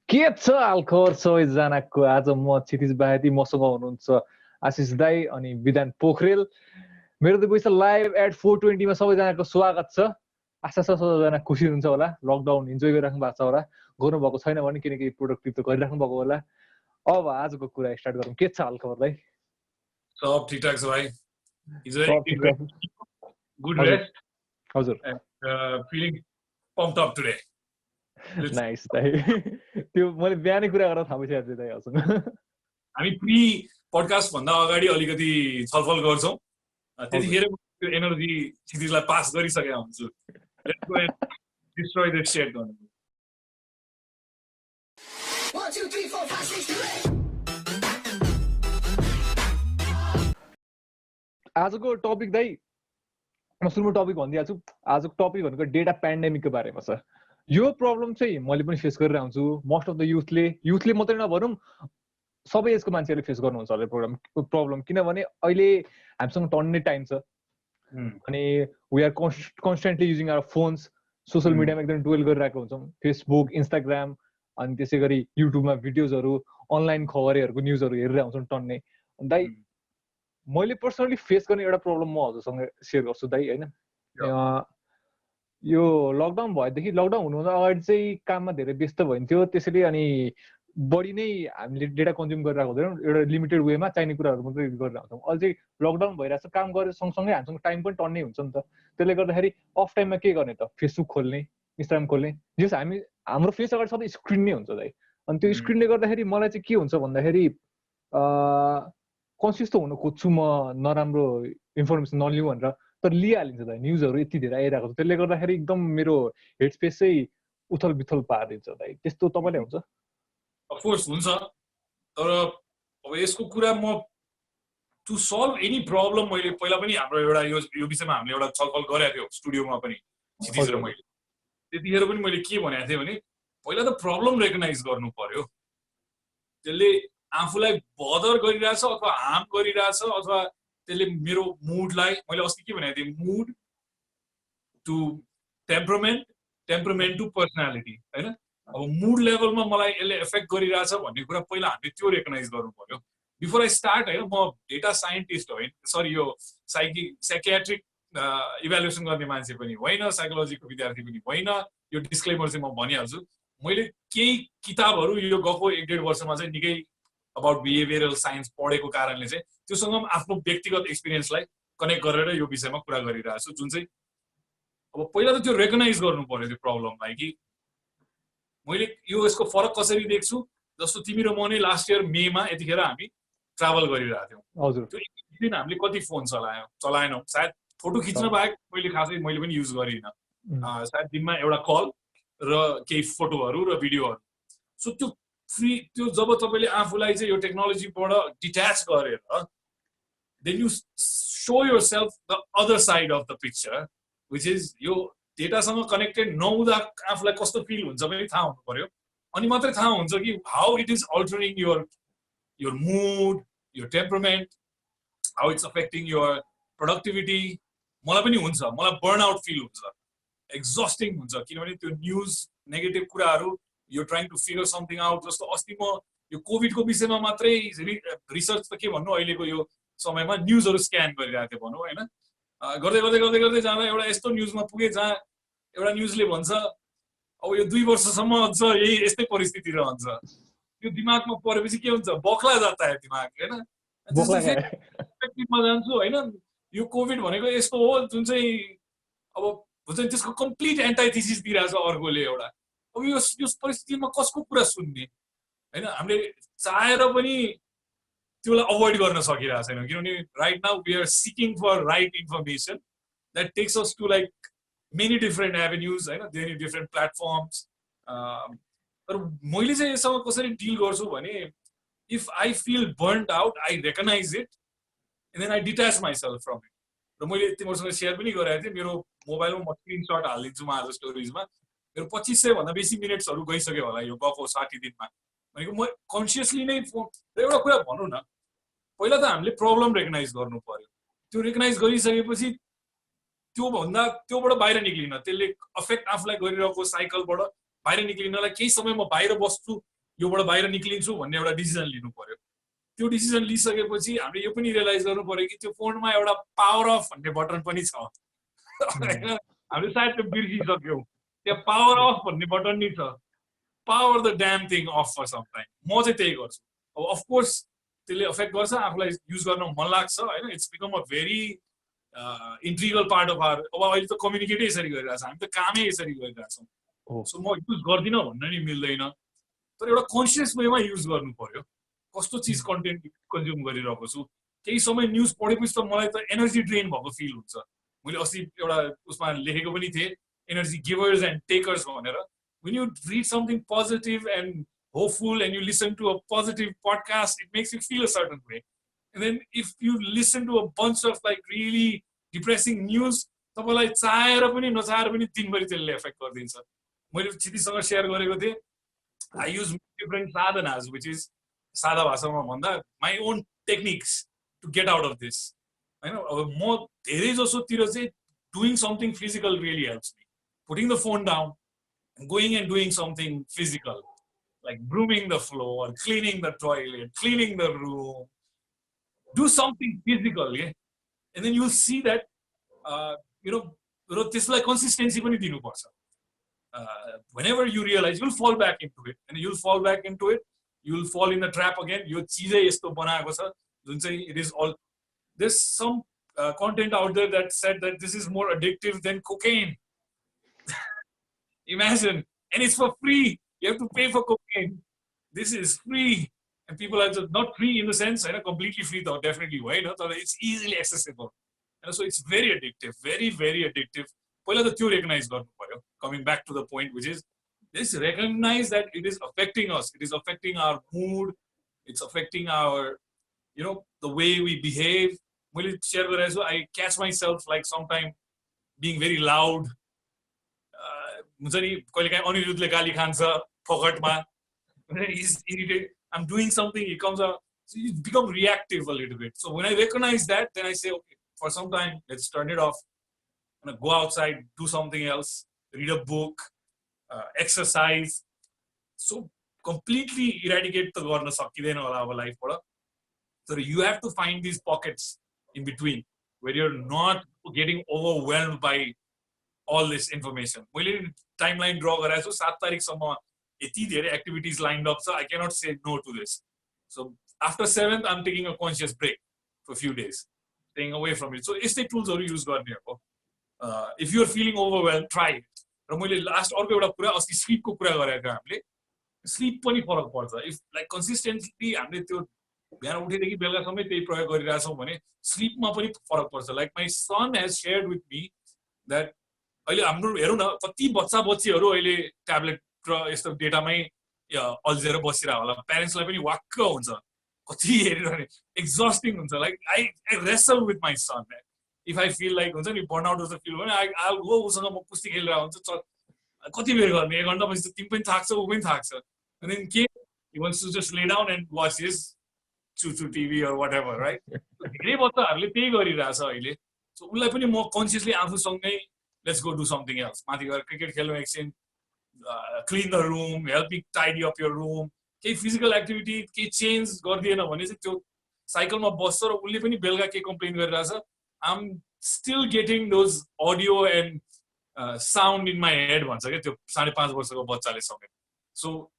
के छ हालखबर सबैजनाको? आज म क्षितिज बाहेती मसँग हुनुहुन्छ आशिष दाई अनि विधान पोखरेल। मेरो त पैसा लाइभ एट 420 मा सबैजनाको स्वागत छ। आशा छ सबैजना खुसी हुनुहुन्छ होला, लकडाउन इन्जोय गरिराख्नु भएको छ होला, गर्नुभएको छैन भने किनकि प्रोडक्टिभ त गरिराख्नु भएको होला। अब आजको कुरा स्टार्ट गरौँ। के छ हालखबर दाइ? सब ठिकठाक छ भाइ। सब ठिकठाक। Good rest. हजुर। And feeling pumped up today. Nice दाइ। त्यो मैले बिहानै कुरा गरेर थाहा भइसकेको थिएँ दाइ हजुर। हामी प्री पडकास्ट भन्दा अगाडि अलिकति छलफल गर्छौं। त्यतिखेर त्यो एनर्जी क्षितिजलाई पास गरिसकेको हुन्छु। Let's go and destroy this shit गर्नु। 1 2 3 4 5 6 7 आजको टपिक दाइ म सुरुमा टपिक भनिदिइहाल्छु। आजको टपिक भनेको डेटा पेन्डेमिकको बारेमा छ। यो प्रब्लम चाहिँ मैले पनि फेस गरेर आउँछु। मोस्ट अफ द युथले मात्रै नभनौँ, सबै एजको मान्छेहरूले फेस गर्नुहुन्छ होला प्रब्लम, किनभने अहिले हामीसँग टन्नै टाइम छ अनि we are constantly using our phones. Social मिडियामा एकदम डुवेल गरिरहेको हुन्छौँ, फेसबुक, इन्स्टाग्राम, अनि त्यसै गरी युट्युबमा भिडियोजहरू, अनलाइन खबरहरूको न्युजहरू हेरेर आउँछौँ टन्नै। दाइ मैले पर्सनली फेस गर्ने एउटा प्रब्लम म हजुरसँग सेयर गर्छु दाइ, होइन? यो लकडाउन भएदेखि, लकडाउन हुनुभन्दा अगाडि चाहिँ काममा धेरै व्यस्त भइन्थ्यो, त्यसैले अनि बढी नै हामीले डेटा कन्ज्युम गरिरहेको हुँदैनौँ, एउटा लिमिटेड वेमा चाहिने कुराहरू मात्रै गरेर आउँछौँ। अहिले चाहिँ लकडाउन भइरहेको छ, काम गरेर सँगसँगै हामीसँग टाइम पनि टन्नै हुन्छ नि त। त्यसले गर्दाखेरि अफ टाइममा के गर्ने त? फेसबुक खोल्ने, इन्स्टाग्राम खोल्ने, जस हाम्रो फेस अगाडि सधैँ स्क्रिन नै हुन्छ दाइ। अनि त्यो स्क्रिनले गर्दाखेरि मलाई चाहिँ के हुन्छ भन्दाखेरि कन्सियस त हुन खोज्छु म नराम्रो इन्फर्मेसन नलिउँ भनेर, तर लिइहालिन्छ दाइ। न्युजहरू यति धेरै आइरहेको छ, त्यसले गर्दाखेरि एकदम मेरो हेड स्पेस चाहिँ उथल बिथल पारिदिन्छ दाइ। त्यस्तो तपाईँलाई हुन्छ? अफकोर्स हुन्छ, तर अब यसको कुरा म टु सल्भ एनी प्रब्लम मैले पहिला पनि हाम्रो एउटा यो विषयमा हामीले एउटा छलफल गरेको थियौँ स्टुडियोमा पनि, क्षितिज र मैले। त्यतिखेर पनि मैले के भनेको थिएँ भने पहिला त प्रब्लम रेकगनाइज गर्नु पर्यो। त्यसले आफूलाई बदर गरिरहेछ अथवा हार्म गरिरहेछ अथवा त्यसले मेरो मुडलाई, मैले अस्ति के भनेको थिएँ, mood to temperament, temperament to personality, होइन? अब मुड लेभलमा मलाई यसले एफेक्ट गरिरहेछ भन्ने कुरा पहिला हामीले त्यो रेकगनाइज गर्नु पर्यो बिफोर आई स्टार्ट, होइन? म डेटा साइन्टिस्ट होइन, सरी, यो साइकियाट्रिक इभ्यालुएसन गर्ने मान्छे पनि होइन, साइकोलोजीको विद्यार्थी पनि होइन। यो डिस्क्लेमर चाहिँ म भनिहाल्छु। मैले केही किताबहरू यो गएको 1-1.5 वर्षमा चाहिँ निकै अबाउट बिहेभियरल साइन्स पढेको कारणले चाहिँ त्योसँग आफ्नो व्यक्तिगत एक्सपिरियन्सलाई कनेक्ट गरेर यो विषयमा कुरा गरिरहेको छु, जुन चाहिँ अब पहिला त त्यो रेकगनाइज गर्नु पर्यो त्यो प्रब्लमलाई कि मैले यसको फरक कसरी देख्छु। जस्तो तिमी र म नै लास्ट इयर मेमा यतिखेर हामी ट्राभल गरिरहेको थियौँ। हजुर। त्यो एक दिन हामीले कति फोन चलाएनौँ, सायद फोटो खिच्न बाहेक मैले खासै मैले पनि युज गरिनँ। सायद दिनमा एउटा कल र केही फोटोहरू र भिडियोहरू। सो त्यो जब तपाईँले आफूलाई चाहिँ यो टेक्नोलोजीबाट डिट्याच गरेर then you show yourself the other side of the picture, which is यो डेटासँग कनेक्टेड नहुँदा आफूलाई कस्तो फिल हुन्छ पनि थाहा हुनु पर्यो। अनि मात्रै थाहा हुन्छ कि how it is altering your mood, your temperament, how it's affecting your productivity. मलाई पनि हुन्छ, मलाई बर्नआउट फिल हुन्छ, एक्जस्टिङ हुन्छ, किनभने त्यो न्युज नेगेटिभ कुराहरू, यो trying to figure something out. जस्तो अस्ति म यो कोभिडको विषयमा मात्रै रिसर्च त के भन्नु, अहिलेको यो समयमा न्युजहरू स्क्यान गरिरहेको थिएँ भनौँ, होइन? गर्दै गर्दै गर्दै गर्दै जाँदा एउटा यस्तो न्युजमा पुगेँ जहाँ एउटा न्युजले भन्छ अब यो 2 वर्षसम्म अझ यस्तै परिस्थिति रहन्छ। त्यो दिमागमा परेपछि के हुन्छ, बक्ला जाता है दिमाग, होइन? पर्सपेक्टिभमा जान्छु, होइन? यो कोभिड भनेको यस्तो हो जुन चाहिँ अब हुन्छ नि, त्यसको कम्प्लिट एन्टाइथिसिस दिइरहेछ अर्कोले एउटा। अब यो परिस्थितिमा कसको कुरा सुन्ने, होइन? हामीले चाहेर पनि त्यसलाई अभोइड गर्न सकिरहेको छैनौँ, किनभने right now we are seeking for right information that takes us to like many different avenues, होइन? Many different platforms. तर मैले चाहिँ यससँग कसरी डिल गर्छु भने if I feel burned out, I recognize it and then I detach myself from it. र मैले तिमीहरूसँग सेयर पनि गरेको थिएँ, मेरो मोबाइलमा म स्क्रिनसट हालिदिन्छु म आज स्टोरिजमा। मेरो 2500 भन्दा बेसी मिनट्सहरू गइसक्यो होला यो गएको 60 दिनमा। भनेको म कन्सियसली नै एउटा कुरा भनौँ न, पहिला त हामीले प्रब्लम रेकगनाइज गर्नु पर्यो। त्यो रेकगनाइज गरिसकेपछि त्योबाट बाहिर निक्लिन, त्यसले अफेक्ट आफूलाई गरिरहेको साइकलबाट बाहिर निक्लिनलाई केही समय म बाहिर बस्छु योबाट बाहिर निक्लिन्छु भन्ने एउटा डिसिजन लिनु पर्यो। त्यो डिसिजन लिइसकेपछि हामीले यो पनि रियलाइज गर्नु पर्यो कि त्यो फोनमा एउटा पावर अफ भन्ने बटन पनि छ। हामीले सायद त्यो बिर्सिसक्यौँ, त्यहाँ पावर अफ भन्ने बटन नि छ। Power the damn thing off for some time. म चाहिँ त्यही गर्छु। अब अफकोर्स त्यसले अफेक्ट गर्छ, आफूलाई युज गर्न मन लाग्छ होइन। It's become a very integral part of our. अब अहिले त कम्युनिकेटै यसरी गरिरहेको छ, हामी त कामै यसरी गरिरहेछौँ। सो म युज गर्दिनँ भन्न नि मिल्दैन, तर एउटा कन्सियस वेमा युज गर्नु पर्यो। कस्तो चिज कन्टेन्ट कन्ज्युम गरिरहेको छु। केही समय न्युज पढेपछि त मलाई त एनर्जी ड्रेन भएको फिल हुन्छ। मैले अस्ति एउटा उसमा लेखेको पनि थिएँ, एनर्जी गिभर्स एन्ड टेकर्स भनेर। When you read something positive and hopeful and you listen to a positive podcast, it makes you feel a certain way. And then if you listen to a bunch of like really depressing news, तपाईलाई चाहेर पनि नचाहेर पनि दिनभरि त्यसले effect गरिदिन्छ। मैले छितीसँग share गरेको थिएँ, I use different sadhanas, which is सादा भाषामा भन्दा my own techniques to get out of this. हैन, अब म धेरै जसोतिर चाहिँ doing something physical really helps me. Putting the phone down, going and doing something physical, like brooming the floor, cleaning the toilet, cleaning the room. Do something physical, yeah? And then you'll see that, त्यसलाई consistency पनि दिनुपर्छ. Whenever you realize, you'll fall back into it, and you'll fall back into it, you'll fall in the trap again. यो चीजै यस्तो बनाएको छ जुन चाहिँ it is all. There's some content out there that said that this is more addictive than cocaine. Imagine, and it's for free. You have to pay for cocaine. This is free, and people are just not free in the sense, completely free though, definitely, right? So it's easily accessible, and so it's very addictive, very, very addictive. पहिला त त्यो recognize गर्नु पर्यो. Coming back to the point, which is this: recognize that it is affecting us. It is affecting our mood. It's affecting our, the way we behave. मैले share गरेको छु. I catch myself like sometime being very loud. हुन्छ नि, कहिलेकाहीँ अनिरुद्धले गाली खान्छ फकटमा, he's irritated, I'm doing something, he comes out, so you become reactive a little bit. So when I recognize that, then I say, okay, for some time, let's turn it off, go outside, do something else, read a book, exercise. So completely eradicate the गर्न सकिँदैन होला अब लाइफबाट. So you have to find these pockets in between where you're not getting overwhelmed by all this information. मैले timeline draw गरेको छु 7 तारिखसम्म यति धेरै activities lined up, so I cannot say no to this. So after 7th, I'm taking a conscious break for a few days, staying away from it. So यस्तै टुल्सहरु use गर्ने हो. If you're feeling overwhelmed, try it. र मैले last अर्को एउटा कुरा अस्ति स्लीपको कुरा गरेको हामीले, स्लीप पनि फरक पर्छ. इफ लाइक कन्सिस्टेन्टली हामीले त्यो बिहान उठेदेखि बेलुकासम्म त्यही प्रयोग गरिरहेछौँ भने स्लीपमा पनि फरक पर्छ. Like my son has shared with me that अहिले हाम्रो हेरौँ न कति बच्चा बच्चीहरू अहिले ट्याब्लेट र यस्तो डेटामै अल्झेर बसिरहेको होला. प्यारेन्ट्सलाई पनि वाक्क हुन्छ, कति हेरिरहने, एक्जस्टिङ हुन्छ. Like I wrestle with my son. If I feel like हुन्छ नि बर्नआउट जस्तो फिल भयो भने आई गो उसँग म कुस्ती खेलिरहेको हुन्छ, कति बेर गर्ने, 1 घन्टा पछि त तिमी पनि थाक्छ ऊ पनि थाक्छ. And then he wants to just lay down and watch his choo-choo TV or whatever, right? धेरै बच्चाहरूले त्यही गरिरहेछ अहिले. सो उसलाई पनि म कन्सियसली आफूसँगै let's go do something else. माथि गएर क्रिकेट खेल्नु एकछिन, clean the room, help me tidy up your room. केही फिजिकल एक्टिभिटी केही चेन्ज गरिदिएन भने चाहिँ त्यो साइकलमा बस्छ र उसले पनि बेलुका के कम्प्लेन गरिरहेछ, I'm still getting those audio and sound in my head भन्छ क्या त्यो 5.5 वर्षको बच्चाले समेत. So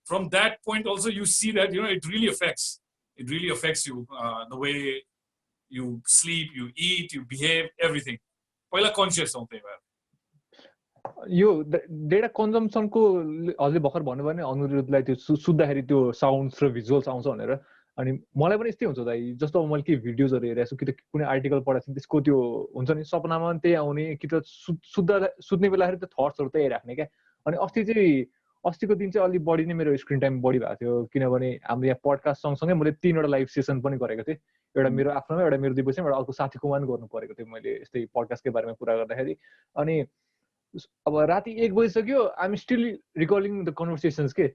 from that point also you see that it really affects you, the way you sleep, you eat, you behave, everything. पहिला conscious हौ त्यही भएर. यो डेटा कन्जम्पसनको हजुरले भर्खर भन्नुभयो भने अनुरोधलाई त्यो सुत्दाखेरि त्यो साउन्ड्स र भिजुअल्स आउँछ भनेर. अनि मलाई पनि यस्तै हुन्छ दाइ, जस्तो अब मैले के भिडियोजहरू हेरेको छु कि त कुनै आर्टिकल पढाएको छु त्यसको त्यो हुन्छ नि सपनामा पनि त्यही आउने कि त सुत्ने बेलाखेरि त्यो थट्सहरू त्यही राख्ने क्या. अनि अस्तिको दिन चाहिँ अलिक बढी नै मेरो स्क्रिन टाइम बढी भएको थियो, किनभने हाम्रो यहाँ पडकास्ट सँगसँगै मैले 3वटा लाइभ सेसन पनि गरेको थिएँ. एउटा मेरो आफ्नोमा, एउटा मेरो दिवसमा, एउटा अर्को साथीकोमा पनि गर्नु परेको थियो मैले यस्तै पडकास्टकै बारेमा कुरा गर्दाखेरि. अनि अब राति 1 बजिसक्यो, I am still recalling the conversations के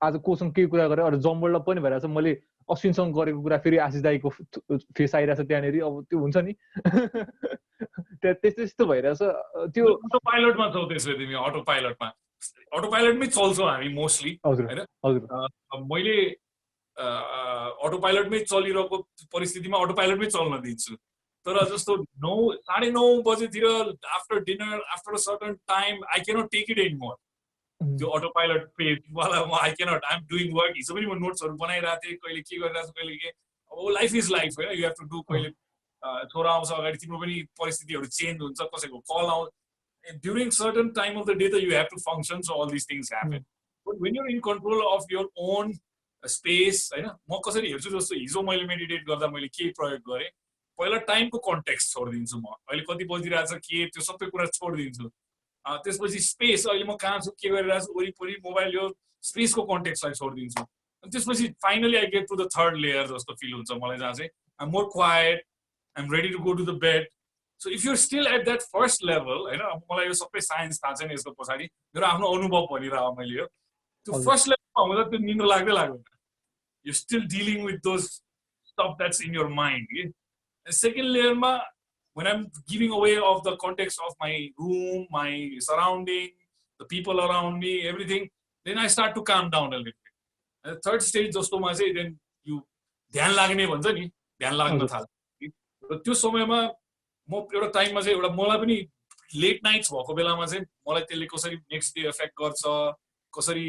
आज कोसँग के कुरा गरेँ. अरू जम्बल पनि भइरहेछ, मैले अश्विनसँग गरेको कुरा फेरि आशिष दाईको फेस आइरहेछ त्यहाँनिर. अब त्यो हुन्छ नि त्यस्तो भइरहेछ. त्यो अटो पाइलटमा छौ त्यसले, तिमी अटो पाइलटमा अटो पाइलटमै चल्छौँ हामी मोस्टली हजुर होइन हजुर मैले अटो पाइलटमै चलिरहेको परिस्थितिमा अटो पाइलटमै चल्न दिन्छु तर जस्तो 9:30 बजेतिर after dinner after a certain time I cannot take it anymore त्यो अटो पाइलट पेजवाला I cannot I am doing work हिजो पनि म नोट्सहरू बनाइरहेको थिएँ कहिले के गरिरहेको छु कहिले के अब लाइफ इज लाइफ होइन यु हेभ टु डु कहिले छोरा आउँछ अगाडि तिम्रो पनि परिस्थितिहरू चेन्ज हुन्छ कसैको कल आउँछ during certain time of the day त you have to function so all this things happen but when your in control of your own space होइन म कसरी हेर्छु जस्तो हिजो मैले मेडिटेट गर्दा मैले के प्रयोग गरेँ पहिला टाइमको कन्टेक्स्ट छोडिदिन्छु म अहिले कति बजिरहेको छ के त्यो सबै कुरा छोडिदिन्छु त्यसपछि स्पेस अहिले म कहाँ छु के गरिरहेको छु वरिपरि मोबाइल यो स्पेसको कन्टेक्स्टलाई छोडिदिन्छु अनि त्यसपछि finally I get to the third layer जस्तो फिल हुन्छ मलाई जहाँ चाहिँ I am more quite I am ready to go to the bed so if your still at that first level होइन मलाई यो सबै साइन्स थाहा छैन यसको पछाडि मेरो आफ्नो अनुभव भनिरह मैले यो त्यो फर्स्ट लेभलमा हुँदा त्यो निन्द्रो लाग्दै लाग्दैन you still dealing with those stuff that's in your mind कि second लेयरमा when I'm giving away of the context of my room, my surrounding, the people around me, everything, then I start to calm down a little bit. And the third stage जस्तो मा चाहिँ then you ध्यान लाग्ने भन्छ नि ध्यान लाग्न थाल्छ र त्यो समयमा म एउटा टाइममा चाहिँ एउटा मलाई पनि लेट नाइट्स भएको बेलामा चाहिँ मलाई त्यसले कसरी नेक्स्ट डे एफेक्ट गर्छ कसरी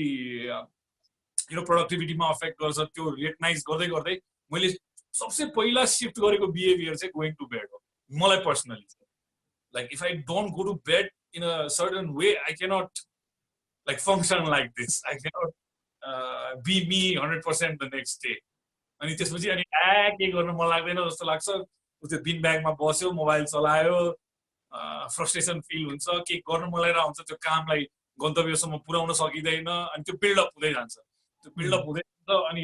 यो प्रोडक्टिभिटीमा अफेक्ट गर्छ त्यो लेट नाइट्स गर्दै गर्दै मैले सबसे पहिला सिफ्ट गरेको बिहेभियर चाहिँ गोइङ टु बेड हो मलाई personally like if I don't go to bed in a certain way I cannot like function like this I cannot be me 100% the next day अनि त्यसपछि अनि के गर्न मन लाग्दैन जस्तो लाग्छ त्यो बिन ब्यागमा बस्यो मोबाइल चलायो फ्रस्ट्रेसन फिल हुन्छ के गर्न मन लागिरहेको हुन्छ त्यो कामलाई गन्तव्यसम्म पुर्याउन सकिँदैन अनि त्यो बिल्डअप हुँदै जान्छ त्यो बिल्डअप हुँदै जान्छ अनि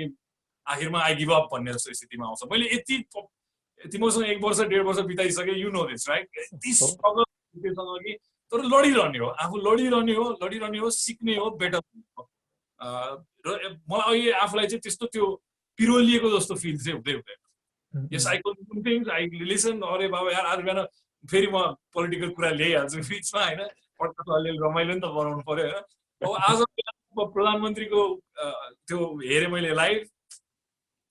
आखिरमा आई गिभ अप भन्ने जस्तो स्थितिमा आउँछ मैले यति मसँग 1 वर्ष 1.5 वर्ष बिताइसकेँ यु नो दिस राइट यति स्ट्रगल कि तर लडिरहने हो सिक्ने हो बेटर र मलाई अहिले आफूलाई चाहिँ त्यस्तो त्यो पिरोलिएको जस्तो फिल चाहिँ हुँदैन यस आई कुन थिङ्स आई लिसन अरे बाबा यार आज बिहान फेरि म पोलिटिकल कुरा ल्याइहाल्छु बिचमा होइन पड्का अलिअलि रमाइलो नि त बनाउनु पर्यो होइन अब आज प्रधानमन्त्रीको त्यो हेरेँ मैले लाइभ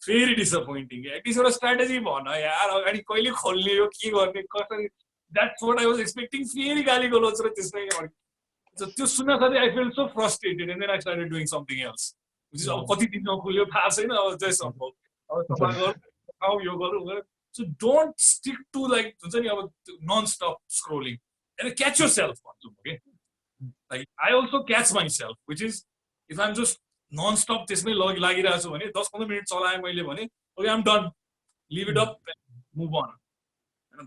फेरि डिसपोइन्टिङ एटलिस्ट एउटा स्ट्राटेजी भन यार अगाडि कहिले खोल्ने हो के गर्ने कसरी that's what I was expecting फेरि गाली गलोच र त्यसमै त्यो सुन्न साथै I feel so frustrated and then I started doing something else अब कति दिनमा खुल्यो थाहा छैन अब जय सम्भव अब सफा गरौँ यो गरौँ so don't stick to like हुन्छ नि अब non stop scrolling and catch your self भन्छु म कि like I also catch my self which is if I am just non stop त्यसमै लागिरहेको छु भने 10-15 मिनट चलाएँ मैले भने okay I am done leave it up move on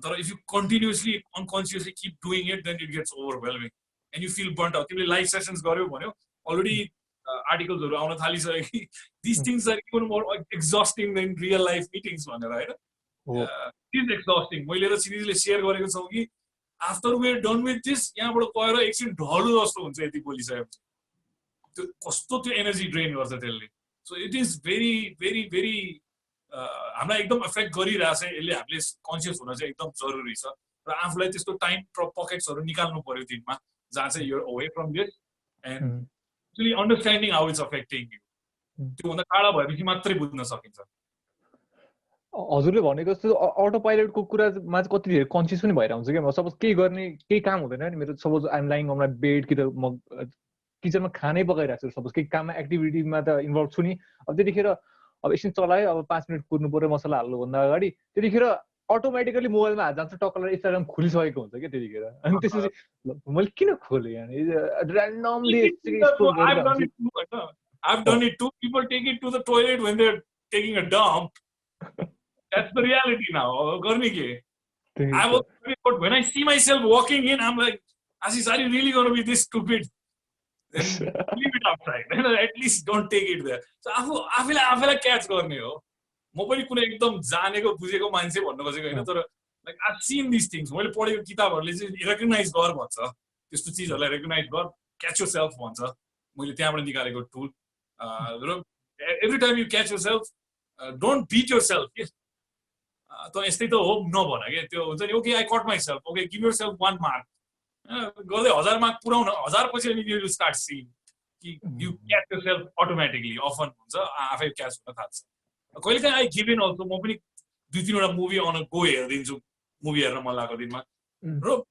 तर if you continuously unconsciously keep doing it then it gets overwhelming and you feel burnt out तिमीले live sessions गर्यो भन्यो अलरेडी आर्टिकल्सहरू आउन थालिसक्यो कि this things are even more exhausting than real life meetings भनेर होइन इट इज एक्जस्टिङ मैले र सिरिजले सेयर गरेको छौँ कि after we're done with this यहाँबाट गएर एकछिन ढलो जस्तो हुन्छ यति बोलिसकेपछि त्यो कस्तो त्यो एनर्जी ड्रेन गर्छ त्यसले so it is very very very हामीलाई एकदम एफेक्ट गरिरहेछ यसले हामीले कन्सियस हुन चाहिँ एकदम जरुरी छ र आफूलाई त्यस्तो टाइम पकेट्सहरू निकाल्नु पर्यो दिनमा जहाँ चाहिँ यो away from this and actually understanding how it's affecting you त्योभन्दा टाढा भएपछि मात्रै बुझ्न सकिन्छ हजुरले भनेको जस्तो अटो पाइलटको कुरामा चाहिँ कति धेरै कन्सियस पनि भएर हुन्छ क्या सपोज केही गर्ने केही काम हुँदैन नि मेरो suppose I'm lying on my bed कि त म किचनमा खानै पकाइरहेको छु सपोज केही काममा एक्टिभिटीमा त इन्भल्भ छु नि अब त्यतिखेर अब एकछिन चलायो अब 5 मिनट कुर्नु पर्यो मसला हाल्नुभन्दा अगाडि त्यतिखेर अटोमेटिकली मोबाइलमा हात जान्छ टक्कलाई इन्स्टाग्राम खोलिसकेको हुन्छ क्या त्यतिखेर अनि त्यसपछि मैले किन खोलेँ randomly I've done it too. People take it to the toilet when they're taking a dump. That's the reality now. But when I see myself walking in, I'm like, Aashish, are you really going to be this stupid? Then leave it outside. At least don't take it there. So आफैलाई catch गर्ने हो म पनि कुनै एकदम जानेको बुझेको मान्छे भन्न खोजेको होइन तर like I seen this things मैले पढेको किताबहरूले चाहिँ रेकग्नाइज गर भन्छ त्यस्तो चिजहरूलाई रेकग्नाइज गर क्याच योर सेल्फ भन्छ मैले त्यहाँबाट निकालेको टुल र every time you catch your self don't beet your self के त यस्तै त हो नभन क्या त्यो हुन्छ नि okay I cut myself okay give yourself 1 mark गर्दै 1000 मार्क पुराउन 1000 पछि अनि यु विल स्टार्ट सीइङ कि you catch yourself automatically often हुन्छ आफै क्याच हुन थाल्छ कहिलेकाहीँ आई गिभ इन अल्सो म पनि 2-3 वटा मुभी अन गो हेरिदिन्छु मुभी हेर्न मन लागेको दिनमा र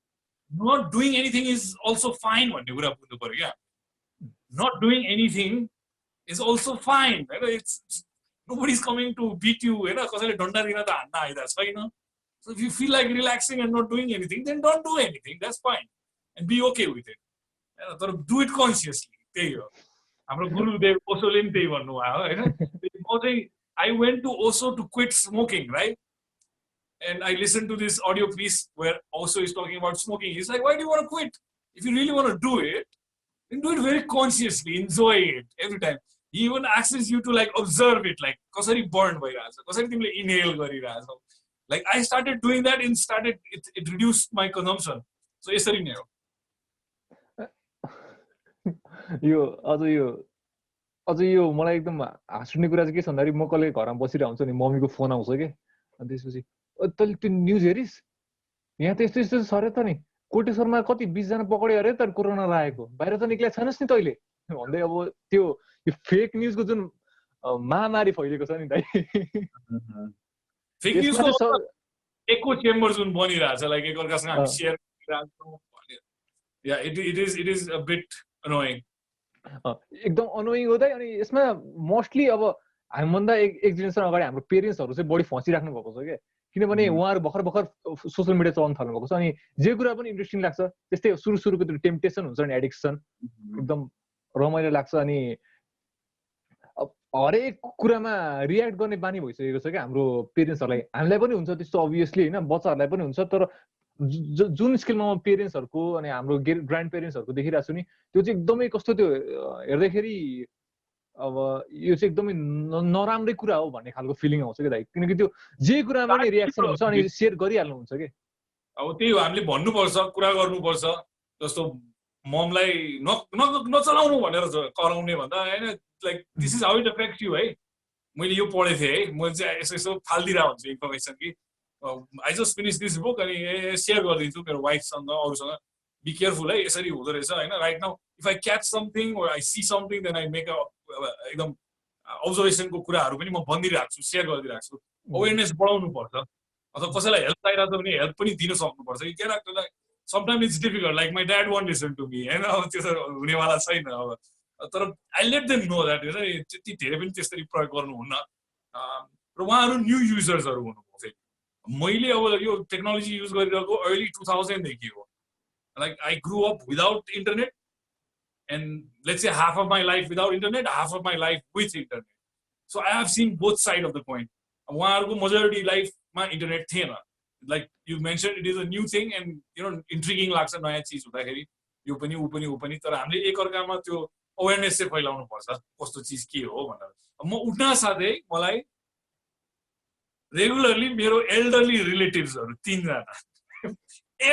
not doing anything is also fine भन्ने कुरा बुझ्नु पर्यो क्या not doing anything is also fine हैन it's nobody is coming to beat you हैन कसैले डन्डा दिन त हान्न आइदा छैन so if you feel like relaxing and not doing anything then don't do anything that's fine and be okay with it हैन तर do it consciously त्यही हो हाम्रो गुरुदेव ओशोले नि त्यही भन्नुभयो हैन म चाहिँ I went to Osho to quit smoking right and I listened to this audio piece where Osho is talking about smoking. He's like, why do you want to quit? If you really want to do it, then do it very consciously, enjoy it every time. He even asks you to like observe it, like, kasari burn bhayirahcha, kasari timle inhale garirahcha. Like I started doing that and it reduced my consumption. So यसरी नै हो. यो मलाई एकदम हाँस उठ्ने कुरा चाहिँ के छ भन्दाखेरि म कहिले घरमा बसिरहेको हुन्छु नि मम्मीको फोन आउँछ के अनि त्यसपछि तैँले त्यो न्युज हेरिस् यहाँ त यस्तो यस्तो छ अरे त नि कोटेश्वरमा कति 20 जना पक्ड्यो अरे त कोरोना लागेको बाहिर त निक्लेको छैनस् नि तैँले भन्दै अब त्यो यो फेक न्युजको जुन महामारी फैलिएको छ नि दाइ फेक न्युजको एको चेम्बर जुन बनिरहेछ लाइक एकअर्कासँग हामी सेयर गरिरहेछौँ yeah it is a bit annoying एकदम अनोइङ हो दाइ अनि यसमा मोस्टली अब हामीभन्दा एक जेनेरेसन अगाडि हाम्रो पेरेन्ट्सहरू चाहिँ बढी फँसिराख्नु भएको छ क्या किनभने उहाँहरू भर्खर सोसियल मिडिया चलाउन थाल्नु भएको छ अनि जे कुरा पनि इन्ट्रेस्टिङ लाग्छ त्यस्तै सुरुको त्यो टेम्पटेसन हुन्छ नि एडिक्सन एकदम रमाइलो लाग्छ अनि हरेक कुरामा रियाक्ट गर्ने बानी भइसकेको छ क्या हाम्रो पेरेन्ट्सहरूलाई हामीलाई पनि हुन्छ त्यस्तो अभियसली होइन बच्चाहरूलाई पनि हुन्छ तर जुन स्केलमा म पेरेन्ट्सहरूको अनि हाम्रो ग्रान्ड पेरेन्ट्सहरूको देखिरहेको छु नि त्यो चाहिँ एकदमै कस्तो त्यो हेर्दाखेरि अब यो चाहिँ एकदमै नराम्रै कुरा हो भन्ने खालको फिलिङ आउँछ क्या दाइ किनकि त्यो जे कुरामा नि रियाक्सन हुन्छ अनि सेयर गरिहाल्नुहुन्छ कि अब त्यही हो हामीले भन्नुपर्छ कुरा गर्नुपर्छ जस्तो ममलाई नचलाउनु भनेर कराउने भन्दा होइन like this is how it effects you है मैले यो पढेको थिएँ है मैले चाहिँ यसो फालिदिरहेको हुन्छु इन्फर्मेसन कि I just finish this book अनि सेयर गरिदिन्छु मेरो वाइफसँग अरूसँग बी केयरफुल है यसरी हुँदो रहेछ होइन right now if I catch something or I see something then I make एकदम अब्जर्भेसनको कुराहरू पनि म भनिदिइरहेको छु सेयर गरिदिइरहेको छु अवेरनेस बढाउनु पर्छ अथवा कसैलाई हेल्प चाहिरहेको छ भने हेल्प पनि दिन सक्नुपर्छ कि क्या sometime it's difficult like my dad won't listen to me होइन अब त्यो त हुनेवाला छैन अब तर I let them know that होइन त्यति धेरै पनि त्यसरी प्रयोग गर्नुहुन्न र उहाँहरू न्यू युजर्सहरू हुनुभयो फेरि मैले अब यो टेक्नोलोजी युज गरिरहेको अर्ली 2000 देखि हो like I grow up without internet and let's say half of my life without internet, half of my life with internet. So I have seen both sides of the coin. उहाँहरूको majority life मा internet थिएन. Like you mentioned, it is a new thing and you know intriguing लाग्छ नयाँ चिज हुँदाखेरि यो पनि ऊ पनि तर हामीले एकअर्कामा त्यो awareness चाहिँ फैलाउनु पर्छ कस्तो चिज के हो भनेर. म उठ्न साथै मलाई रेगुलरली मेरो elderly relatives-हरु 3 जना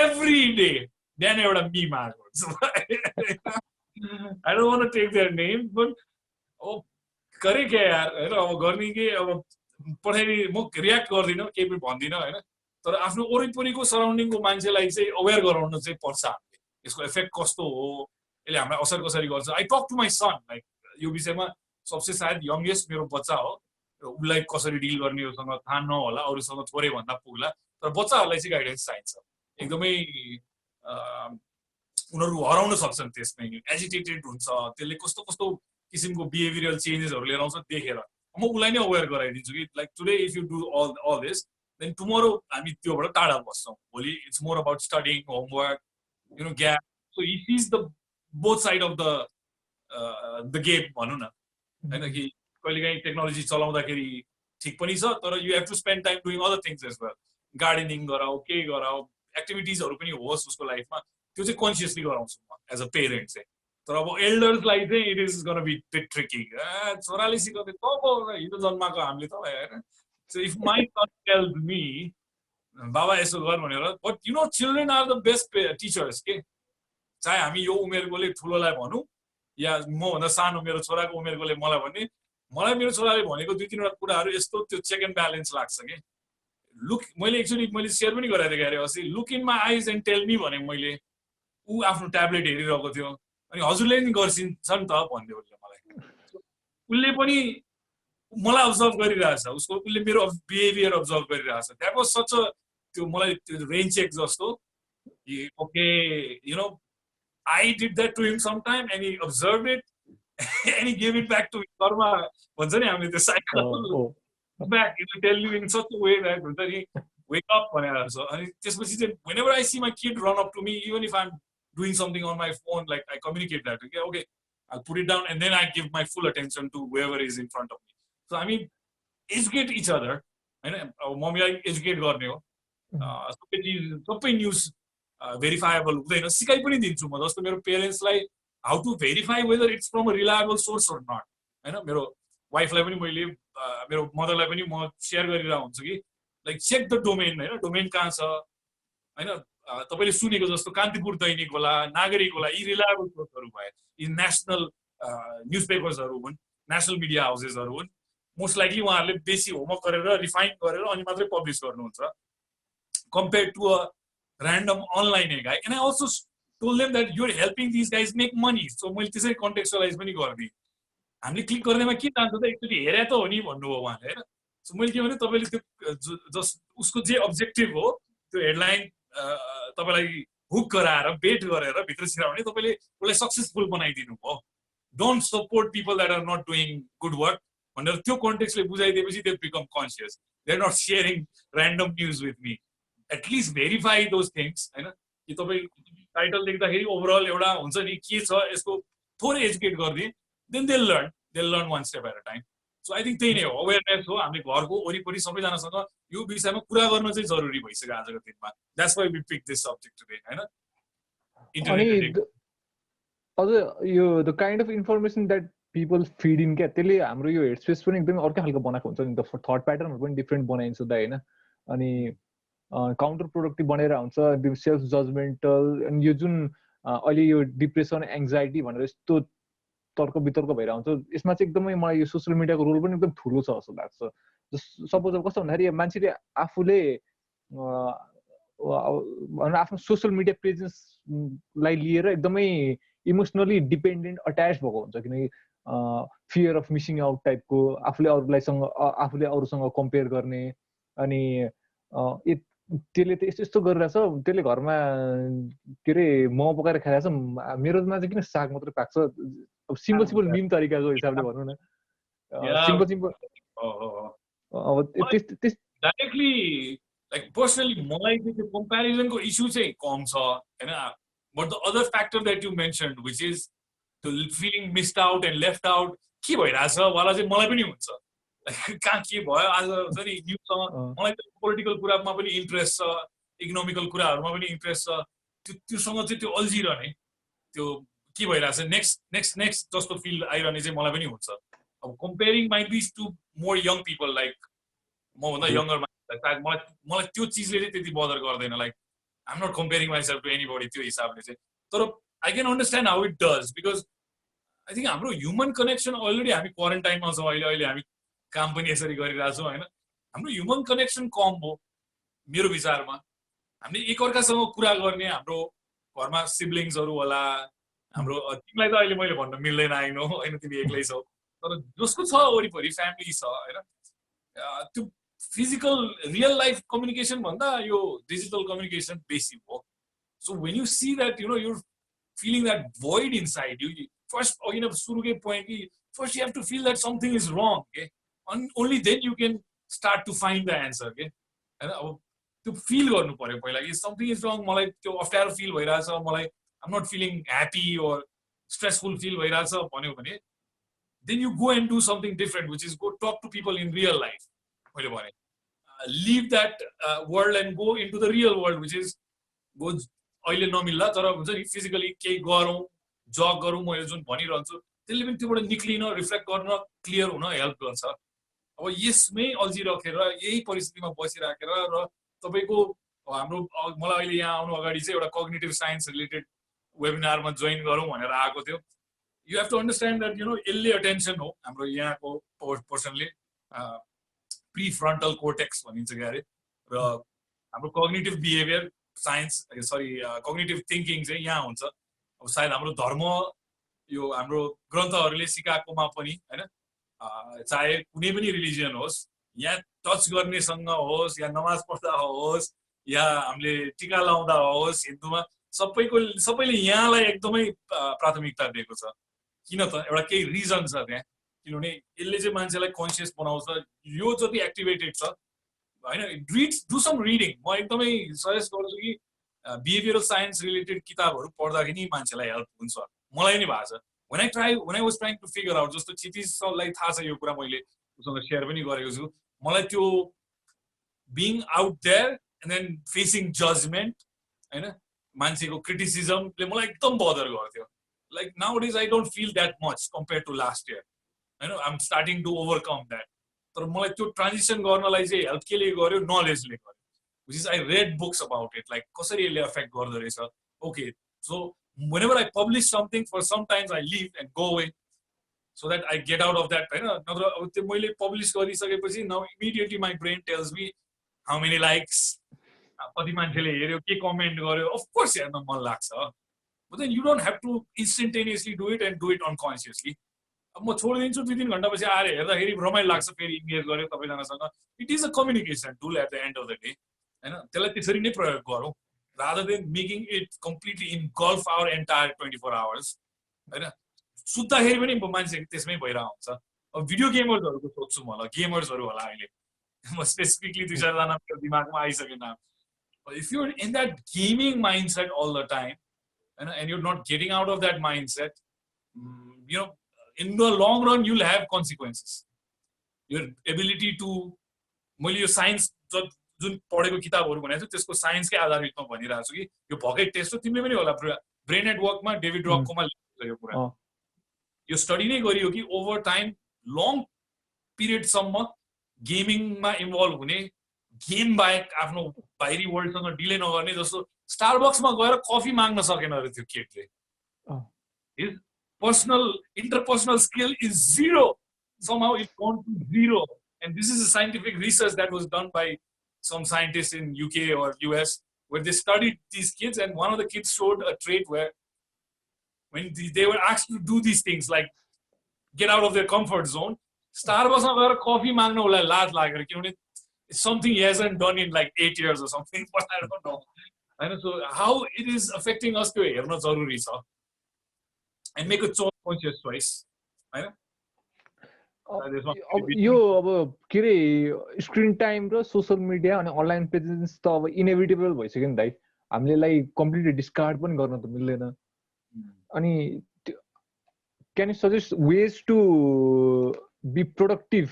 every day बिहान एउटा मी मार्छ. I don't want to take their name, but oh, करे क्या यार हैन अब गर्ने के अब पठाइ म रियाक्ट गर्दिन केही पनि भन्दिन हैन तर आफ्नो वरिपरिको सराउन्डिङको मान्छेलाई चाहिँ अवेयर गराउन चाहिँ पर्छ हामीले यसको इफेक्ट कस्तो हो यसले हामीलाई असर कसरी गर्छ I talk to my son like यो विषयमा सबसे सायद यंगेस्ट मेरो बच्चा हो उलाई कसरी डिल गर्ने उसँग थाहा नहोला अरूसँग थोरै भन्दा पुग्ला तर बच्चाहरूलाई चाहिँ गाइडेन्स चाहिन्छ एकदमै उनीहरू हराउन सक्छन् त्यसमै एजिटेटेड हुन्छ त्यसले कस्तो कस्तो किसिमको बिहेभियरल चेन्जेसहरू लिएर आउँछ देखेर म उलाई नै अवेयर गराइदिन्छु कि like today if you do all this then tomorrow हामी त्योबाट टाढा बस्छौँ भोलि it's more about studying homework you know gap so he sees the both side of the game भनौँ न होइन कि कहिलेकाहीँ टेक्नोलोजी चलाउँदाखेरि ठिक पनि छ तर you have to spend time doing other things as well gardening गराऊ के गराऊ एक्टिभिटिजहरू पनि होस् उसको लाइफमा त्यो चाहिँ कन्सियसली गराउँछु म एज अ पेरेन्ट चाहिँ तर अब एल्डर्सलाई चाहिँ it is gonna be bit tricky छोराले सिकाउँदै तब हिजो जन्माएको हामीले त होइन so if my son tells me बाबा यसो गर भनेर but you know children are the best teachers के चाहे हामी यो उमेरकोले ठुलोलाई भनौँ या मभन्दा सानो मेरो छोराको उमेरकोले मलाई भन्ने मलाई मेरो छोराले भनेको 2-3 वटा कुराहरू यस्तो त्यो चेक एन्ड ब्यालेन्स लाग्छ कि लुक मैले एक्चुअली मैले सेयर पनि गराइदिएको अरे अस्ति look in my eyes and tell me भने मैले ऊ आफ्नो ट्याब्लेट हेरिरहेको थियो अनि हजुरले नि गर्छिन्छ नि त भन्यो उसले मलाई उसले पनि मलाई अब्जर्भ गरिरहेछ उसले मेरो बिहेभियर अब्जर्भ गरिरहेछ द्याट वाज सच अ त्यो मलाई त्यो रेन चेक जस्तो okay you know I did that to him sometime and he observed it and he gave it back to me. Karma, भन्छ नि हामीले त्यो cycle back, it will tell you in such a way that हुन्छ नि wake up भनेर छ अनि त्यसपछि चाहिँ whenever I see my kid run up to me, even if I'm doing something on my phone, like I communicate that, okay, I'll put it down and then I give my full attention to whoever is in front of me. So I mean, educate each other. होइन मम्मीलाई educate गर्ने हो सबै चिज सबै news verifiable हुँदैन सिकाइ पनि दिन्छु म जस्तो मेरो पेरेन्ट्सलाई how to verify whether it's from a reliable source or not होइन मेरो वाइफलाई पनि मैले मेरो मदरलाई पनि म सेयर गरिरहेको हुन्छु कि लाइक चेक द डोमेन होइन डोमेन कहाँ छ होइन तपाईँले सुनेको जस्तो कान्तिपुर दैनिक होला नागरिक होला यी रिलायबल सोर्सहरू भए यी नेसनल न्युज पेपर्सहरू हुन् नेसनल मिडिया हाउसेसहरू हुन् मोस्ट लाइकली उहाँहरूले बेसी होमवर्क गरेर रिफाइन गरेर अनि मात्रै पब्लिस गर्नुहुन्छ compare to a random online guy and I also told them that you're helping these guys make money so मैले त्यसरी कन्टेक्चुअलाइज पनि गर्दिएँ हामीले क्लिक गर्दैमा के जान्छ त एकचोटि हेरे त हो नि भन्नुभयो उहाँले होइन सो मैले के भने तपाईँले त्यो जस्ट उसको जे अब्जेक्टिभ हो त्यो हेडलाइन तपाईँलाई हुक गराएर बेट गरेर भित्र छिराउने तपाईँले उसलाई सक्सेसफुल बनाइदिनु भयो don't support people that are not doing good work भनेर त्यो कन्टेक्स्टले बुझाइदिएपछि they become conscious they are not sharing random news with me at least verify those things होइन कि तपाईँ टाइटल देख्दाखेरि ओभरअल एउटा हुन्छ नि के छ यसको थोरै एजुकेट गरिदिए then they learn one step at a time so I think त्यही नै हो अवेरनेस हो हामीले घरको वरिपरि सबैजनासँग यो विषयमा कुरा गर्न चाहिँ जरुरी भइसक्यो आजको दिनमा that's why we pick this subject today होइन अझ यो the kind of information that people feed in क्या त्यसले हाम्रो यो हेड स्पेस पनि एकदमै अर्कै खालको बनाएको हुन्छ नि त थट प्याटर्नहरू पनि डिफ्रेन्ट बनाइन्छ त होइन अनि काउन्टर प्रोडक्टिभ बनेर हुन्छ सेल्फ जजमेन्टल अनि यो जुन अहिले यो डिप्रेसन एङ्जाइटी भनेर यस्तो तर्क वितर्क भइरहेको हुन्छ यसमा चाहिँ एकदमै मलाई यो सोसियल मिडियाको रोल पनि एकदम ठुलो छ जस्तो लाग्छ सपोज अब कस्तो भन्दाखेरि मान्छेले आफूले आफ्नो सोसियल मिडिया प्रेजेन्सलाई लिएर एकदमै इमोसनली डिपेन्डेन्ट अट्याच भएको हुन्छ किनकि फियर अफ मिसिङ आउट टाइपको आफूले अरूसँग कम्पेयर गर्ने अनि त्यसले त यस्तो यस्तो गरिरहेछ त्यसले घरमा के अरे मोमो पकाएर खाइरहेछ मेरोमा चाहिँ किन साग मात्रै पाक्छ अब सिम्पल मिम तरिकाको हिसाबले भनौँ न सिम्पल अब डाइरेक्टली लाइक पर्सनली मलाई चाहिँ त्यो कम्पेरिजनको इस्यु चाहिँ कम छ होइन but the other factor that you mention which is त्यो feeling missed out and left out के भइरहेछ वाला चाहिँ मलाई पनि हुन्छ कहाँ के भयो आज हुन्छ नि न्युजसँग मलाई पोलिटिकल कुरामा पनि इन्ट्रेस्ट छ इकोनोमिकल कुराहरूमा पनि इन्ट्रेस्ट छ त्योसँग चाहिँ त्यो अल्झिरहने त्यो के भइरहेछ नेक्स्ट जस्तो फिल आइरहने चाहिँ मलाई पनि हुन्छ अब comparing might be to more young people like मभन्दा यङ्गर मान्छेलाई मलाई त्यो चिजले चाहिँ त्यति बदर गर्दैन like I'm not comparing myself to anybody त्यो हिसाबले चाहिँ तर I can understand how it does because I think हाम्रो ह्युमन कनेक्सन अलरेडी हामी क्वारेन्टाइनमा छौँ अहिले हामी काम पनि यसरी गरिरहेछौँ होइन हाम्रो ह्युमन कनेक्सन कम हो मेरो विचारमा हामीले एकअर्कासँग कुरा गर्ने हाम्रो घरमा सिब्लिङ्सहरू होला हाम्रो तिमीलाई त अहिले मैले भन्न मिल्दैन आइनो होइन तिमी एक्लै छौ तर जसको छ वरिपरि फ्यामिली छ होइन त्यो फिजिकल रियल लाइफ कम्युनिकेसन भन्दा यो डिजिटल कम्युनिकेसन बेसी हो so when you see that you know your feeling that void inside you first अघि नै सुरुकै पोइन्ट कि first you have to feel that something is wrong के only then you can start to find the answer के हैन अब त्यो feel गर्नु पर्यो पहिला कि something is wrong मलाई त्यो अफ्ठ्यारो फिल भइराछ मलाई I'm not feeling happy or stressful feel भइराछ भन्यो भने then you go and do something different which is go talk to people in real life मैले भने leave that world and go into the real world which is go अहिले नमिल्ला तर हुन्छ नि physically केही गरौँ जग गरौँ म जुन भनिरहन्छु त्यसले पनि त्योबाट निक्लिन रिफ्लेक्ट गर्न क्लियर हुन हेल्प गर्छ अब यसमै अल्झिराखेर यही परिस्थितिमा बसिराखेर र तपाईँको हाम्रो मलाई अहिले यहाँ आउनु अगाडि चाहिँ एउटा कग्निटिभ साइन्स रिलेटेड वेबिनारमा जोइन गरौँ भनेर आएको थियो you have to understand that you know यसले अटेन्सन हो हाम्रो यहाँको पर्सनले प्री फ्रन्टल कोर्टेक्स भनिन्छ क्या अरे र हाम्रो cognitive behaviour science sorry cognitive thinking चाहिँ यहाँ हुन्छ अब सायद हाम्रो धर्म यो हाम्रो ग्रन्थहरूले सिकाएकोमा पनि हैन चाहे कुनै पनि रिलिजियन होस् या टच गर्नेसँग होस् या नमाज पढ्दा होस् या हामीले टीका लाउँदा होस् हिन्दूमा सबैले यहाँलाई एकदमै प्राथमिकता दिएको छ किन त एउटा केही रिजन छ त्यहाँ किनभने यसले चाहिँ मान्छेलाई कन्सियस बनाउँछ यो जति एक्टिभेटेड छ हैन डु सम रिडिङ म एकदमै सजेस्ट गर्छु कि बिहेभियरल साइन्स रिलेटेड किताबहरू पढ्दाखेरि मान्छेलाई हेल्प हुन्छ मलाई नि भएको छ when I was trying to figure out जस्तो क्षितिजलाई थाहा छ यो कुरा मैले उसँग शेयर पनि गरेको छु मलाई त्यो being out there and then facing judgment हैन मान्छेको क्रिटिसिजमले मलाई एकदम बदर गर्थ्यो like nowadays I don't feel that much compared to last year हैन I'm starting to overcome that तर मलाई त्यो ट्रान्जिसन गर्नलाई चाहिँ हेल्प केले गर्यो नलेजले गर्यो which is I read books about it like कसरी यसले अफेक्ट गर्दो रहेछ okay so whenever I publish something for sometimes I leave and go away so that I get out of that हैन नत्र अब त्यो मैले पब्लिश गरिसकेपछि now immediately my brain tells me how many likes कति मान्छेले हेर्यो के कमेन्ट गर्यो of course हेर्न मन लाग्छ but then you don't have to instantaneously do it and do it unconsciously अब म छोडिदिन्छु 2-3 घण्टापछि आएर हेर्दाखेरि रमाइलो लाग्छ फेरि इन्गेज गर्यो तपाईजनासँग it is a communication tool at the end of the day हैन त्यसलाई त्यसरी नै प्रयोग गरौँ rather than making it completely engulf our entire 24 hours हैन सुत्दाखेरि पनि मान्छे त्यसमै भइरहेको हुन्छ अब भिडियो गेमर्सहरुको सोच्छु म ल गेमर्सहरु होला अहिले म स्पेसिफिकली 2-4 जना मेरो दिमागमा आइसकेन if you're in that gaming mindset all the time and you're not getting out of that mindset you know in the long run you'll have consequences your ability to मैले यो साइन्स जुन पढेको किताबहरु भनेको छु त्यसको साइन्सकै आधारितमा भनिरहेको छु कि यो भकै टेस्ट हो तिमीले पनि होला ब्रेन एट वर्कमा डेभिड रककोमा लेखेको यो कुरा यो स्टडी नै गरियो कि ओभर टाइम लङ पिरियडसम्म गेमिङमा इन्भल्भ हुने गेम बाहेक आफ्नो बाहिरी वर्ल्डसँग डिले नगर्ने जस्तो स्टारबक्समा गएर कफी माग्न सकेन अरे त्यो केटले हिज personal interpersonal skill is zero somehow it's gone to zero and this is a scientific research that was done by some scientists in UK or US where they studied these kids and one of the kids showed a trait where when they were asked to do these things like get out of their comfort zone Starbucks ma gaera coffee mangna ulai लाज लाग्यो किनभने it's something he hasn't done in like 8 years or something but I don't know and so how it is affecting us to हेर्न जरुरी छ and make a conscious choice हैन यो अब के रे स्क्रिन टाइम र सोशल मिडिया अनि अनलाइन प्रेजेन्स त अब इनेभिटेबल भइसक्यो नि दाइ हामीले लाई कम्प्लिटली डिस्कार्ड पनि गर्न त मिल्दैन अनि can you suggest ways to be productive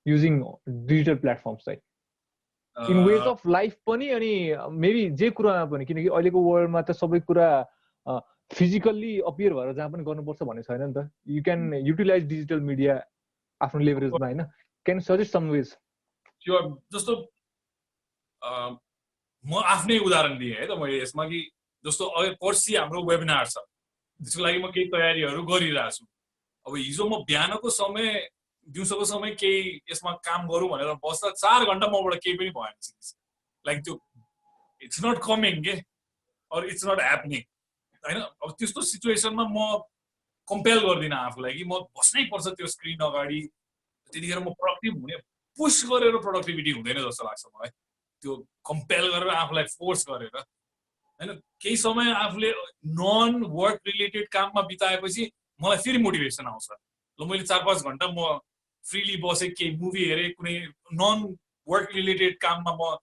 using digital platforms चाहिँ इन वेज अफ लाइफ पनि अनि मेबी जे कुरामा पनि किनकि अहिलेको वर्ल्डमा त सबै कुरा फिजिकल्ली अपियर भएर जहाँ पनि गर्नुपर्छ भन्ने छैन नि त you can utilize digital media आफ्नो लेभरेजमा हैन can suggest some ways sure जस्तो म आफ्नै उदाहरण दिएँ है त मैले यसमा कि जस्तो अब पर्सि हाम्रो वेबिनार छ त्यसको लागि म केही तयारीहरू गरिरहेको छु अब हिजो म बिहानको समय दिउँसोको समय केही यसमा काम गरौँ भनेर बस्दा 4 घण्टा मबाट केही पनि भएन लाइक त्यो इट्स नट कमिङ के अर इट्स नट ह्यापनिङ हैन अब त्यस्तो सिचुएसनमा म कम्पेल गर्दिन आफूलाई कि म बस्नै पर्छ त्यो स्क्रिन अगाडि त्यतिखेर म प्रोडक्टिभ हुने पुश गरेर प्रोडक्टिभिटी हुँदैन जस्तो लाग्छ मलाई त्यो कम्पेल गरेर आफूलाई फोर्स गरेर हैन केही समय आफूले नन वर्क रिलेटेड काममा बिताएपछि मलाई फेरि मोटिभेसन आउँछ ल मैले 4-5 घण्टा म फ्रीली बसे केही मुभी हेरे कुनै नन वर्क रिलेटेड काममा म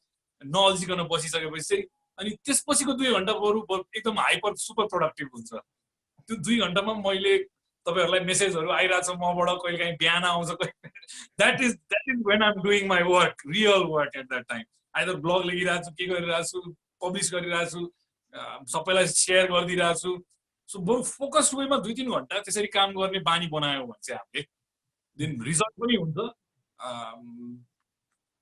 नअल्झिकन बसिसकेपछि चाहिँ अनि त्यसपछिको 2 घण्टा बरु एकदम हाइपर सुपर प्रोडक्टिभ हुन्छ त्यो 2 घण्टामा मैले तपाईहरुलाई मेसेजहरु आइराछ मबाट कहिलेकाहीँ बिहान आउँछ that is when I'm doing my work real work at that time either blog लेखिराछु के गरिराछु पब्लिश गरिराछु सबैलाई शेयर गर्दिराछु सो बरु फोकस्ड वेमा 2-3 घण्टा त्यसरी काम गर्ने बानी बनायो भने चाहिँ हामीले दिन रिजल्ट पनि हुन्छ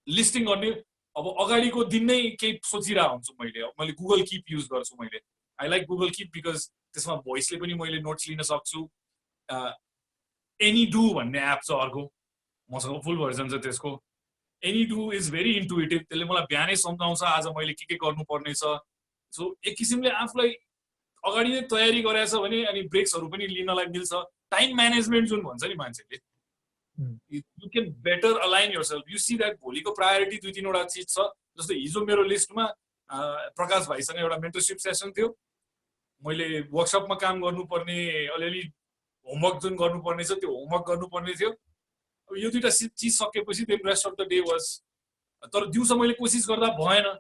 लिस्टिङ गर्ने अब अगाडिको दिन नै केही सोचिरा हुन्छु मैले गुगल कीप युज गर्छु मैले I like Google keep because त्यसमा भोइसले पनि मैले नोट्स लिन सक्छु एनी डु भन्ने एप छ अर्को मसँग फुल भर्जन छ त्यसको any do is very intuitive त्यसले मलाई बिहानै सम्झाउँछ आज मैले के गर्नुपर्ने छ सो एक किसिमले आफूलाई अगाडि नै तयारी गरेछ भने अनि ब्रेक्सहरू पनि लिनलाई मिल्छ टाइम म्यानेजमेन्ट जुन भन्छ नि मान्छेले you can better align yourself you see that भोलिको प्रायोरिटी 2-3 वटा चिज छ जस्तो हिजो मेरो लिस्टमा प्रकाश भाइसँग एउटा मेन्टरसिप सेसन थियो मैले वर्कसपमा काम गर्नुपर्ने अलिअलि होमवर्क जुन गर्नुपर्ने छ त्यो होमवर्क गर्नुपर्ने थियो यो दुईटा चिज सकेपछि then rest of the day was तर दिउँसो मैले कोसिस गर्दा भएन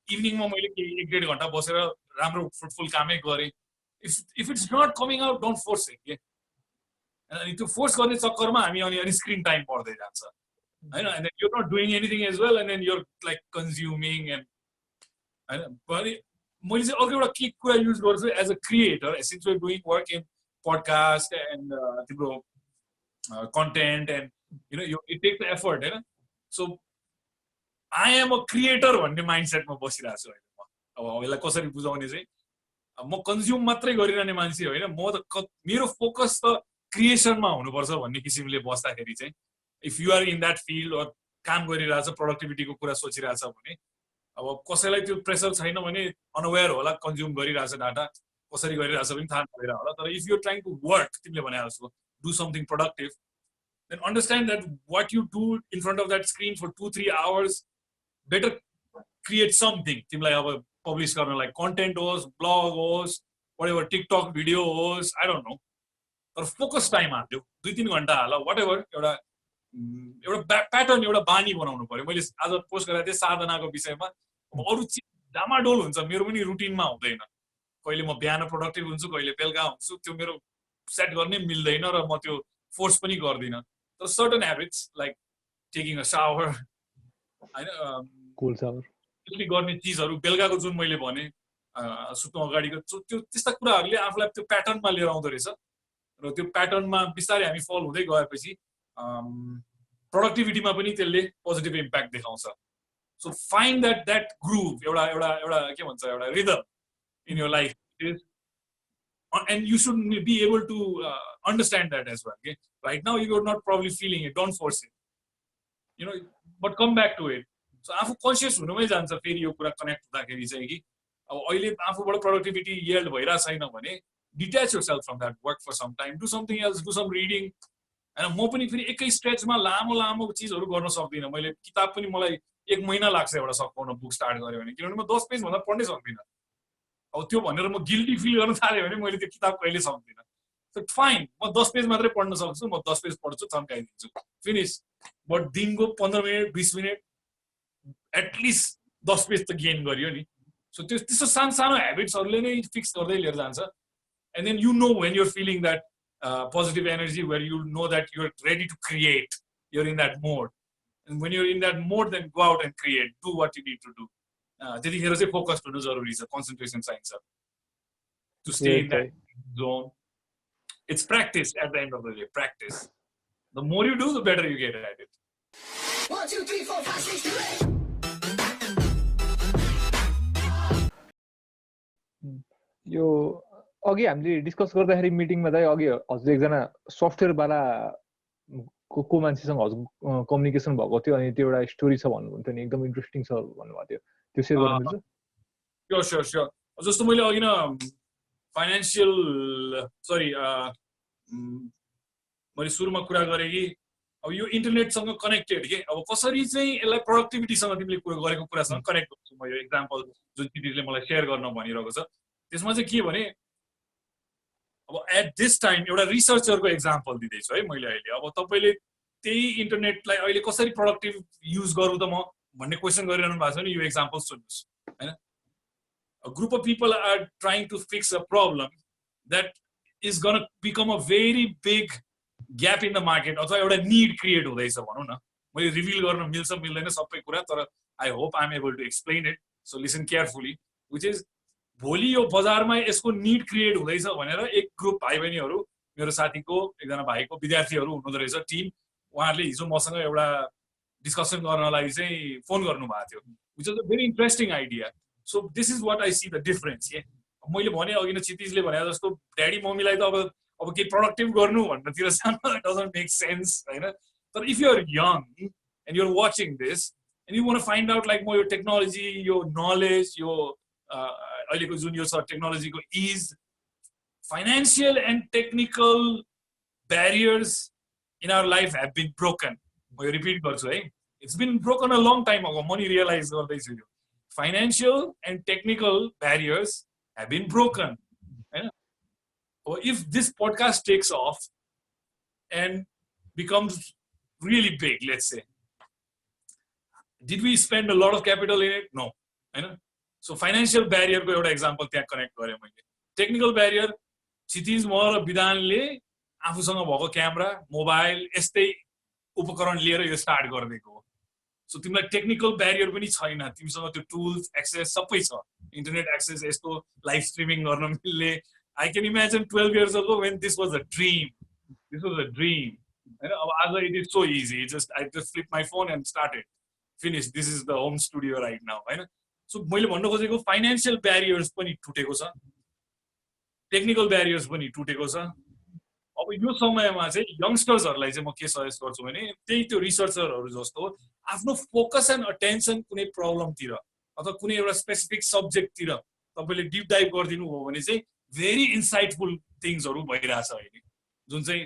इभिनिङमा मैले 1-1.5 घन्टा बसेर राम्रो फ्रुटफुल कामै गरेँ if it's not coming out don't force it के अनि त्यो फोर्स गर्ने चक्करमा हामी अनि स्क्रिन टाइम बढ्दै जान्छ हैन and you are not doing anything as well and then you are like consuming and हैन मैले चाहिँ अर्को एउटा के कुरा युज गर्छु as a creator since we are doing work in podcast and तिम्रो content and you know it takes the effort हैन so I am a creator भन्ने माइन्डसेटमा बसिरहेको छु अहिले म अब यसलाई कसरी बुझाउने चाहिँ म कन्ज्युम मात्रै गरिरहने मान्छे होइन म त मेरो फोकस त क्रिएसनमा हुनुपर्छ भन्ने किसिमले बस्दाखेरि चाहिँ if you are in that field or काम गरिरहेछ प्रोडक्टिभिटीको कुरा सोचिरहेछ भने अब कसैलाई त्यो प्रेसर छैन भने अनअवेयर होला कन्ज्युम गरिरहेछ डाटा कसरी गरिरहेछ पनि थाहा नभएर होला तर if you trying to work तिमीले भने जस्तो do something productive then understand that what you do in front of that screen for 2-3 hours better create something तिमीलाई अब पब्लिस गर्नलाई कन्टेन्ट होस् ब्लग होस् whatever टिकटक भिडियो होस् आई डोन्ट नो तर फोकस टाइम हाल्यो 2-3 घन्टा हाल whatever एउटा प्याटर्न एउटा बानी बनाउनु पर्यो मैले आज पोस्ट गरेको थिएँ साधनाको विषयमा अरू चिज डामाडोल हुन्छ मेरो पनि रुटिनमा हुँदैन कहिले म बिहान प्रोडक्टिभ हुन्छु कहिले बेलुका हुन्छु त्यो मेरो सेट गर्नै मिल्दैन र म त्यो फोर्स पनि गर्दिनँ तर certain habits like taking a shower हैन कुल सावर गर्ने चिजहरू बेलुकाको जुन मैले भने सुत्नु अगाडिको त्यो त्यस्ता कुराहरूले आफूलाई त्यो प्याटर्नमा लिएर आउँदो रहेछ र त्यो प्याटर्नमा बिस्तारै हामी फल हुँदै गएपछि प्रोडक्टिभिटीमा पनि त्यसले पोजिटिभ इम्प्याक्ट देखाउँछ सो फाइन्ड द्याट ग्रुभ एउटा के भन्छ एउटा rhythm in your life and you should be able to understand that as well के right now you are not probably feeling it don't force it you know but come back to it so आफू conscious हुनुमै जान्छ फेरि यो कुरा connect हुँदाखेरि चाहिँ कि अब अहिले आफूबाट प्रोडक्टिभिटी येल्ड भइरहेको छैन भने detach yourself from that work for some time do something else do some reading होइन म पनि फेरि एकै स्ट्रेचमा लामो चिजहरू गर्न सक्दिनँ मैले किताब पनि मलाई 1 महिना लाग्छ एउटा सकाउन बुक स्टार्ट गरेँ भने किनभने म 10 पेजभन्दा पढ्नै सक्दिनँ अब त्यो भनेर म गिल्टी फिल गर्न थालेँ भने मैले त्यो किताब कहिले सक्दिनँ सो फाइन म 10 पेज मात्रै पढ्न सक्छु म 10 पेज पढ्छु थन्काइदिन्छु फिनिस बट दिनको 15 मिनट 20 मिनट एटलिस्ट 10 पेज त गेन गरियो नि सो त्यस्तो सानो हेबिट्सहरूले नै फिक्स गर्दै लिएर जान्छ and then you know when your feeling that positive energy where you know that you're ready to create you're in that mode and when you're in that mode then go out and create do what you need to do त्यतिखेर चाहिँ focused हुनु जरुरी छ concentration चाहिन्छ to stay in that zone it's practice at the end of the day practice the more you do the better you get at it 1 2 3 4 5 6 7 यो अघि हामीले discuss गर्दाखेरि मिटिङमा चाहिँ अघि हजुर एकजना सफ्टवेयरवाला को मान्छेसँग हजुर कम्युनिकेसन भएको थियो अनि त्यो एउटा स्टोरी छ भन्नुहुन्थ्यो नि एकदम इन्ट्रेस्टिङ छ भन्नुभएको थियो त्यो सेयर गर्न मिल्छ स्योर जस्तो मैले अघि न फाइनान्शियल सरी मैले सुरुमा कुरा गरेँ कि अब यो इन्टरनेटसँग कनेक्टेड के अब कसरी चाहिँ यसलाई प्रोडक्टिभिटीसँग तिमीले गरेको कुरासँग कनेक्ट गर्छु म यो एक्जाम्पल जुन तिमीले मलाई सेयर गर्न भनिरहेको छ त्यसमा चाहिँ के भने अब एट दिस टाइम एउटा रिसर्चरको एक्जाम्पल दिँदैछु है मैले अहिले अब तपाईँले त्यही इन्टरनेटलाई अहिले कसरी प्रोडक्टिभ युज गरौँ त म भन्ने क्वेसन गरिरहनु भएको छ नि यो एक्जाम्पल सुन्नुहोस् होइन a group of people are trying to fix a problem that is going to become a very big gap in the market अथवा एउटा need create हुँदैछ भनौँ न मैले रिभिल गर्न मिल्छ मिल्दैन सबै कुरा तर I hope I'm able to explain it so listen carefully which is भोलि यो बजारमा यसको need create हुँदैछ भनेर एक ग्रुप भाइ बहिनीहरू मेरो साथीको एकजना भाइको विद्यार्थीहरू हुनुहुँदो रहेछ टिम उहाँहरूले हिजो मसँग एउटा डिस्कसन गर्नलाई चाहिँ फोन गर्नु भएको थियो which is a very interesting idea so this is what I see the difference के मैले भने अघि न क्षितिजले भने जस्तो ड्याडी मम्मीलाई त अब के प्रोडक्टिभ गर्नु भन्नतिर सानो डजन्ट मेक सेन्स हैन तर if you are young and you are watching this and you want to find out like म यो टेक्नोलोजी यो नलेज यो अहिलेको जुन यो छ टेक्नोलोजीको is financial and technical barriers in our life have been broken. I repeat गर्छु है, it's been broken a long time ago. Money realize गर्दैछु यो financial and technical barriers have been broken. हैन? If this podcast takes off and becomes really big, let's say, did we spend a lot of capital in it? No. हैन? So financial barrier को एउटा example त्यहाँ connect गरेँ मैले. Technical barrier क्षितिज म र विधानले आफूसँग भएको क्यामेरा मोबाइल यस्तै उपकरण लिएर यो स्टार्ट गरिदिएको हो. सो तिमीलाई टेक्निकल ब्यारियर पनि छैन, तिमीसँग त्यो टुल्स एक्सेस सबै छ, इन्टरनेट एक्सेस, यस्तो लाइभ स्ट्रिमिङ गर्न मिल्ने. I can imagine 12 years ago when this was a dream. This was a dream. हैन? अब आज it is so easy. I just flip my phone and started. Finish. This is the home studio right now. हैन? So मैले भन्न खोजेको financial barriers पनि टुटेको छ, टेक्निकल ब्यारियर्स पनि टुटेको छ. अब यो समयमा चाहिँ यंगस्टर्सहरूलाई चाहिँ म के सजेस्ट गर्छु भने त्यही त्यो रिसर्चरहरू जस्तो आफ्नो फोकस एन्ड अटेन्सन कुनै प्रब्लमतिर अथवा कुनै एउटा स्पेसिफिक सब्जेक्टतिर तपाईँले डिप डाइभ गरिदिनु हो भने चाहिँ भेरी इन्साइटफुल थिङ्सहरू भइरहेछ अहिले, जुन चाहिँ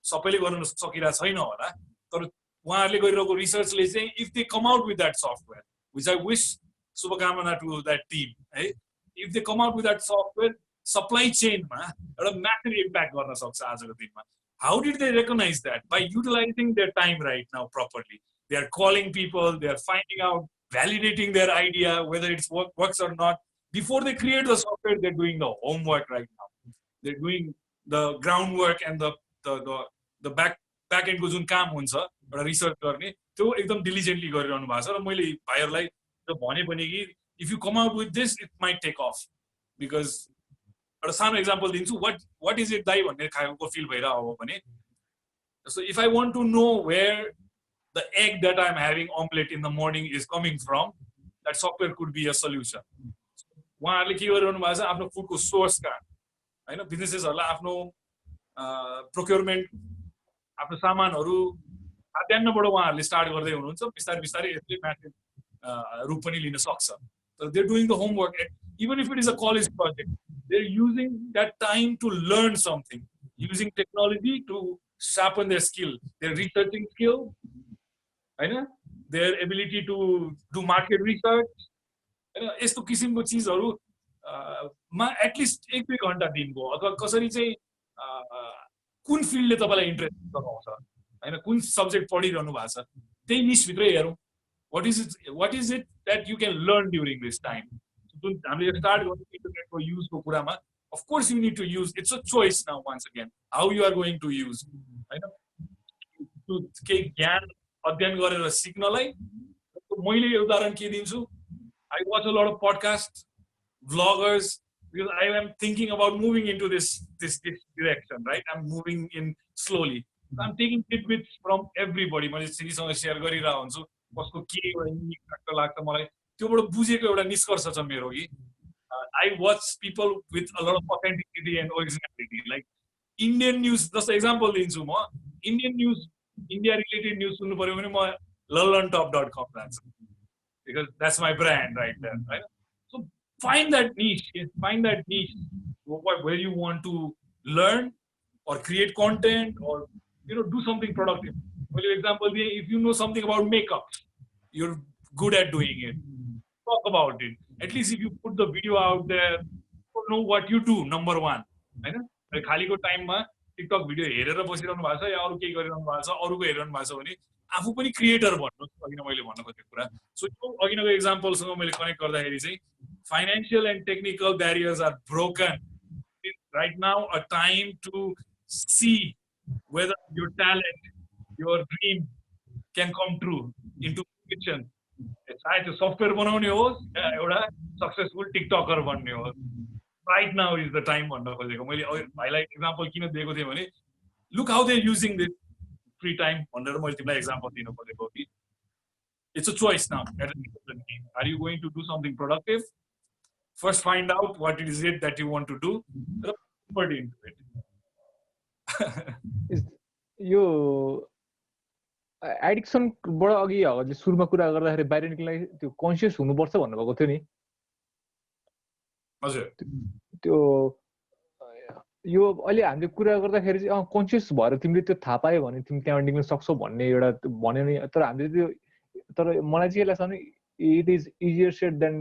सबैले गर्न सकिरहेको छैन होला. तर उहाँहरूले गरिरहेको रिसर्चले चाहिँ if they come out with that software, which I wish, शुभकामना टु द्याट टिम है, if they come out with that software supply चेनमा एउटा म्यासिभ इम्प्याक्ट गर्न सक्छ आजको दिनमा. How did they recognize that? By utilizing their time right now properly. They are calling people, they are finding out, validating their idea whether it works or not. Before they create the software, they're doing the homework right now. They're doing the groundwork and the back end को जुन काम हुन्छ एउटा research गर्ने त्यो एकदम डिलिजेन्टली गरिरहनु भएको छ. र मैले भाइहरूलाई त्यो भने पनि कि if you come out with this it might take off. Because एउटा सानो एक्जाम्पल दिन्छु, what is it दाइ भन्ने खालको फिल भइरहेको हो भने, so if I want to know where the egg that I'm having omelette in the morning is coming from, that software could be a solution. उहाँहरूले के गरिरहनु भएको छ, आफ्नो फुडको सोर्स कहाँ, हैन, बिजनेसेसहरूलाई आफ्नो प्रोक्योरमेन्ट, आफ्नो सामानहरू खाद्यान्नबाट उहाँहरूले स्टार्ट गर्दै हुनुहुन्छ. बिस्तारै बिस्तारै यसले म्यासिभ रूप पनि लिन सक्छ. So they're doing the homework. Even if it is a college project, they're using that time to learn something, using technology to sharpen their skill, their researching skill, their ability to do market research. यस्तो किसिमको चीजहरु मा at least 1-2 घण्टा दिनको अथवा कसरी चाहिँ कुन फिल्डले तपाईलाई इन्ट्रेस्ट गराउँछ, हैन, कुन सब्जेक्ट पढिरहनु भएको छ त्यही निश भित्रै हेरौं. what is it that you can learn during this time? जुन हामीले स्टार्ट गर्नु इन्टरनेटको युजको कुरामा, of course you need to use, it's a choice now once again how you are going to use, हैन. त्यो के ज्ञान अध्ययन गरेर सिक्नलाई मैले उदाहरण के दिन्छु, I watch a lot of podcasts, vloggers, because I am thinking about moving into this direction, right? I'm moving in slowly. So I'm taking tidbits from everybody. मैले सिनीसँग शेयर गरिरहेको हुन्छु कसको के युनिक फ्याक्टर लाग्छ मलाई, त्योबाट बुझेको एउटा निष्कर्ष छ मेरो कि I watch people with a lot of authenticity and originality. Like Indian news, जस्तो एक्जाम्पल दिन्छु म, Indian news, India related news सुन्नु पर्यो भने म lalantop.com जान्छु. Because that's my brand right there, right? So find that niche where you want to learn or create content or do something productive. For example, if you know something about makeup, you're good at doing it, talk about it. At least if you put the video out there, you know what you do, number one, right? खालीको टाइममा TikTok video हेरेर बसिरहनु भएको छ या अरु केही गरिरहनु भएको छ, अरुको हेरिरहनु भएको छ भने आफू पनि क्रिएटर भन्नु, अघि मैले भन्न खोजेको कुरा. सो यो अघिनको एक्जाम्पलसँग मैले कनेक्ट गर्दाखेरि चाहिँ financial and technical barriers are broken. Right now a time to see whether your talent, your dream can come true into future. चाहे त्यो सफ्टवेयर बनाउने होस् या एउटा सक्सेसफुल टिकटकर बन्ने होस्, right now is the time भन्न खोजेको. मैले भाइलाई एक्जाम्पल किन दिएको थिएँ भने look how they using this free time भनेर मैले तिमीलाई एक्जाम्पल दिन खोजेको कि it's a choice now. Are you going to do something productive? First find out what is it that you want to do, put into it. यो addiction बाट अघि हजुरले सुरुमा कुरा गर्दाखेरि बाहिर निक्ल्नलाई त्यो कन्सियस हुनुपर्छ भन्नुभएको थियो नि. हजुर त्यो यो अहिले हामीले कुरा गर्दाखेरि चाहिँ कन्सियस भएर तिमीले त्यो थाहा पायो भने तिमी त्यहाँबाट निक्ल्न सक्छौ भन्ने एउटा भन्यो नि तर हामीले त्यो तर मलाई चाहिँ के लाग्छ भने it is easier said than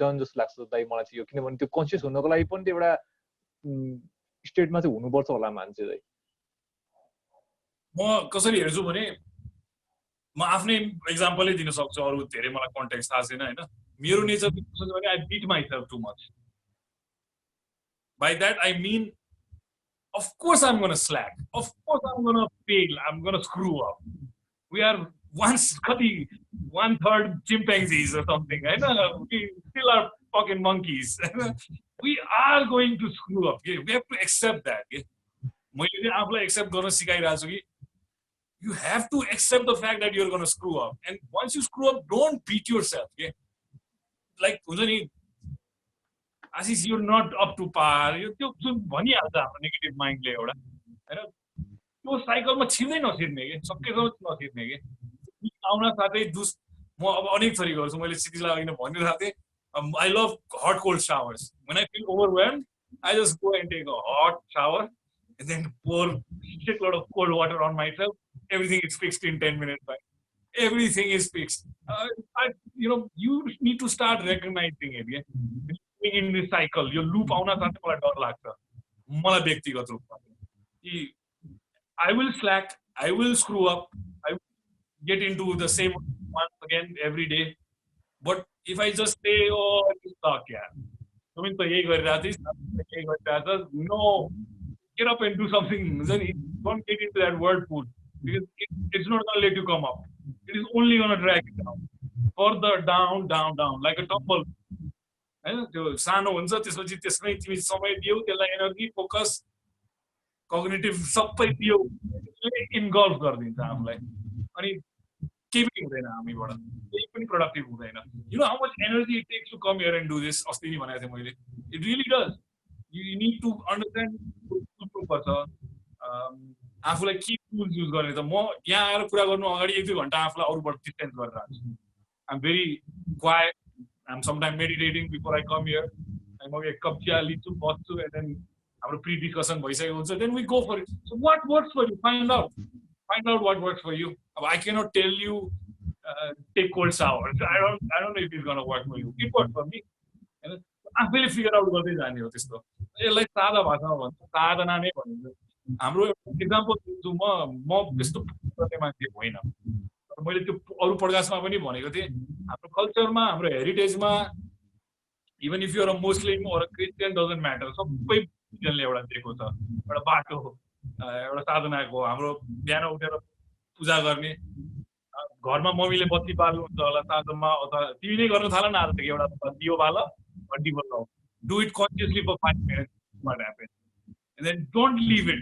done जस्तो लाग्छ दाइ मलाई चाहिँ यो किनभने त्यो कन्सियस हुनको लागि पनि त्यो एउटा स्टेटमा चाहिँ हुनुपर्छ होला मान्छे चाहिँ म कसरी हेर्छु भने म आफ्नै एक्जाम्पलै दिन सक्छु अरू धेरै मलाई कन्टेक्स्ट थाहा छैन हैन मेरो नेचर कस्तो छ भने I beat myself too much by that I mean of course I'm gonna slack, of course I'm gonna fail, I'm gonna screw up. We are one third chimpanzees or something, right? We still are fucking monkeys. We are going to screw up. We have to accept that. मैले चाहिँ आफूलाई accept गर्न सिकाइरहेको छु कि you have to accept the fact that you're going to screw up, and once you screw up, don't beat yourself. Like हुन्छ नि Aashish, you're not up to par. त्यो जुन भनिहाल्छ हाम्रो नेगेटिभ माइन्डले एउटा हैन त्यो साइकलमा छिर्दै नछिर्ने के सकेसम्म नछिर्ने के आउन साथै म अब अनेक थरी गर्छु मैले सिटीलाई अघि नै भनिरहेको थिएँ I love hot cold showers. When I feel overwhelmed, I just go and take a hot shower and then pour a shitload of cold water on myself. Everything is fixed in 10 minutes. Right? Everything is fixed. You need to start recognizing it. Yeah? In this cycle, your loop आउन साथै मलाई डर लाग्छ मलाई व्यक्तिगत रूपमा कि I will slack, I will screw up, I will get into the same once again every day. But if I just say, oh, it's stuck, yeah. I mean, no, get up and do something. Don't get into that whirlpool because it's not going to let you come up. It is only going to drag you down. Further down, down, down, like a tumble. हैन त्यो सानो हुन्छ त्यसपछि त्यसमै तिमी समय दियौ त्यसलाई एनर्जी फोकस कग्निटिभ सबै दियौ इन्भल्भ गरिदिन्छ आफूलाई अनि केही पनि हुँदैन हामीबाट केही पनि प्रोडक्टिभ हुँदैन you know how much energy it takes to come here and do this अस्ति नै भनेको थिएँ मैले it really does you need to understand बुझ्नुपर्छ आफूलाई के टुल्स युज गर्ने त म यहाँ आएर कुरा गर्नु अगाडि 1-2 घण्टा आफूलाई अरूबाट डिस्टेन्स गरेर आएको छु I am very quite I'm sometimes meditating before I come here. I'm okay, cup chia lichu boschu and then our pre-discussion bhaisakeko huncha. Then we go for it. So what works for you? Find out what works for you. I cannot tell you take cold showers. I don't know if it's gonna work for you. It works for me. And आफैले figure out गर्दै जाने हो त्यस्तो यसलाई सादा भाषामा भन्छ साधना नै भनिन्छ हाम्रो एक्जाम्पल दिन्छु म त्यस्तो गर्ने मान्छे होइन मैले त्यो अरू पडकास्टमा पनि भनेको थिएँ हाम्रो कल्चरमा हाम्रो हेरिटेजमा even if you are a Muslim or Christian doesn't matter सबै रिलिजनले एउटा दिएको छ एउटा बाटो एउटा साधनाको हाम्रो बिहान उठेर पूजा गर्ने घरमा मम्मीले बत्ती बाल्नुहुन्छ होला साँझमा अथवा तिमी नै गर्न थाल न आजदेखि एउटा दियो बाल घन्टी बजाऊ do it consciously for 5 minutes what happens and then don't leave it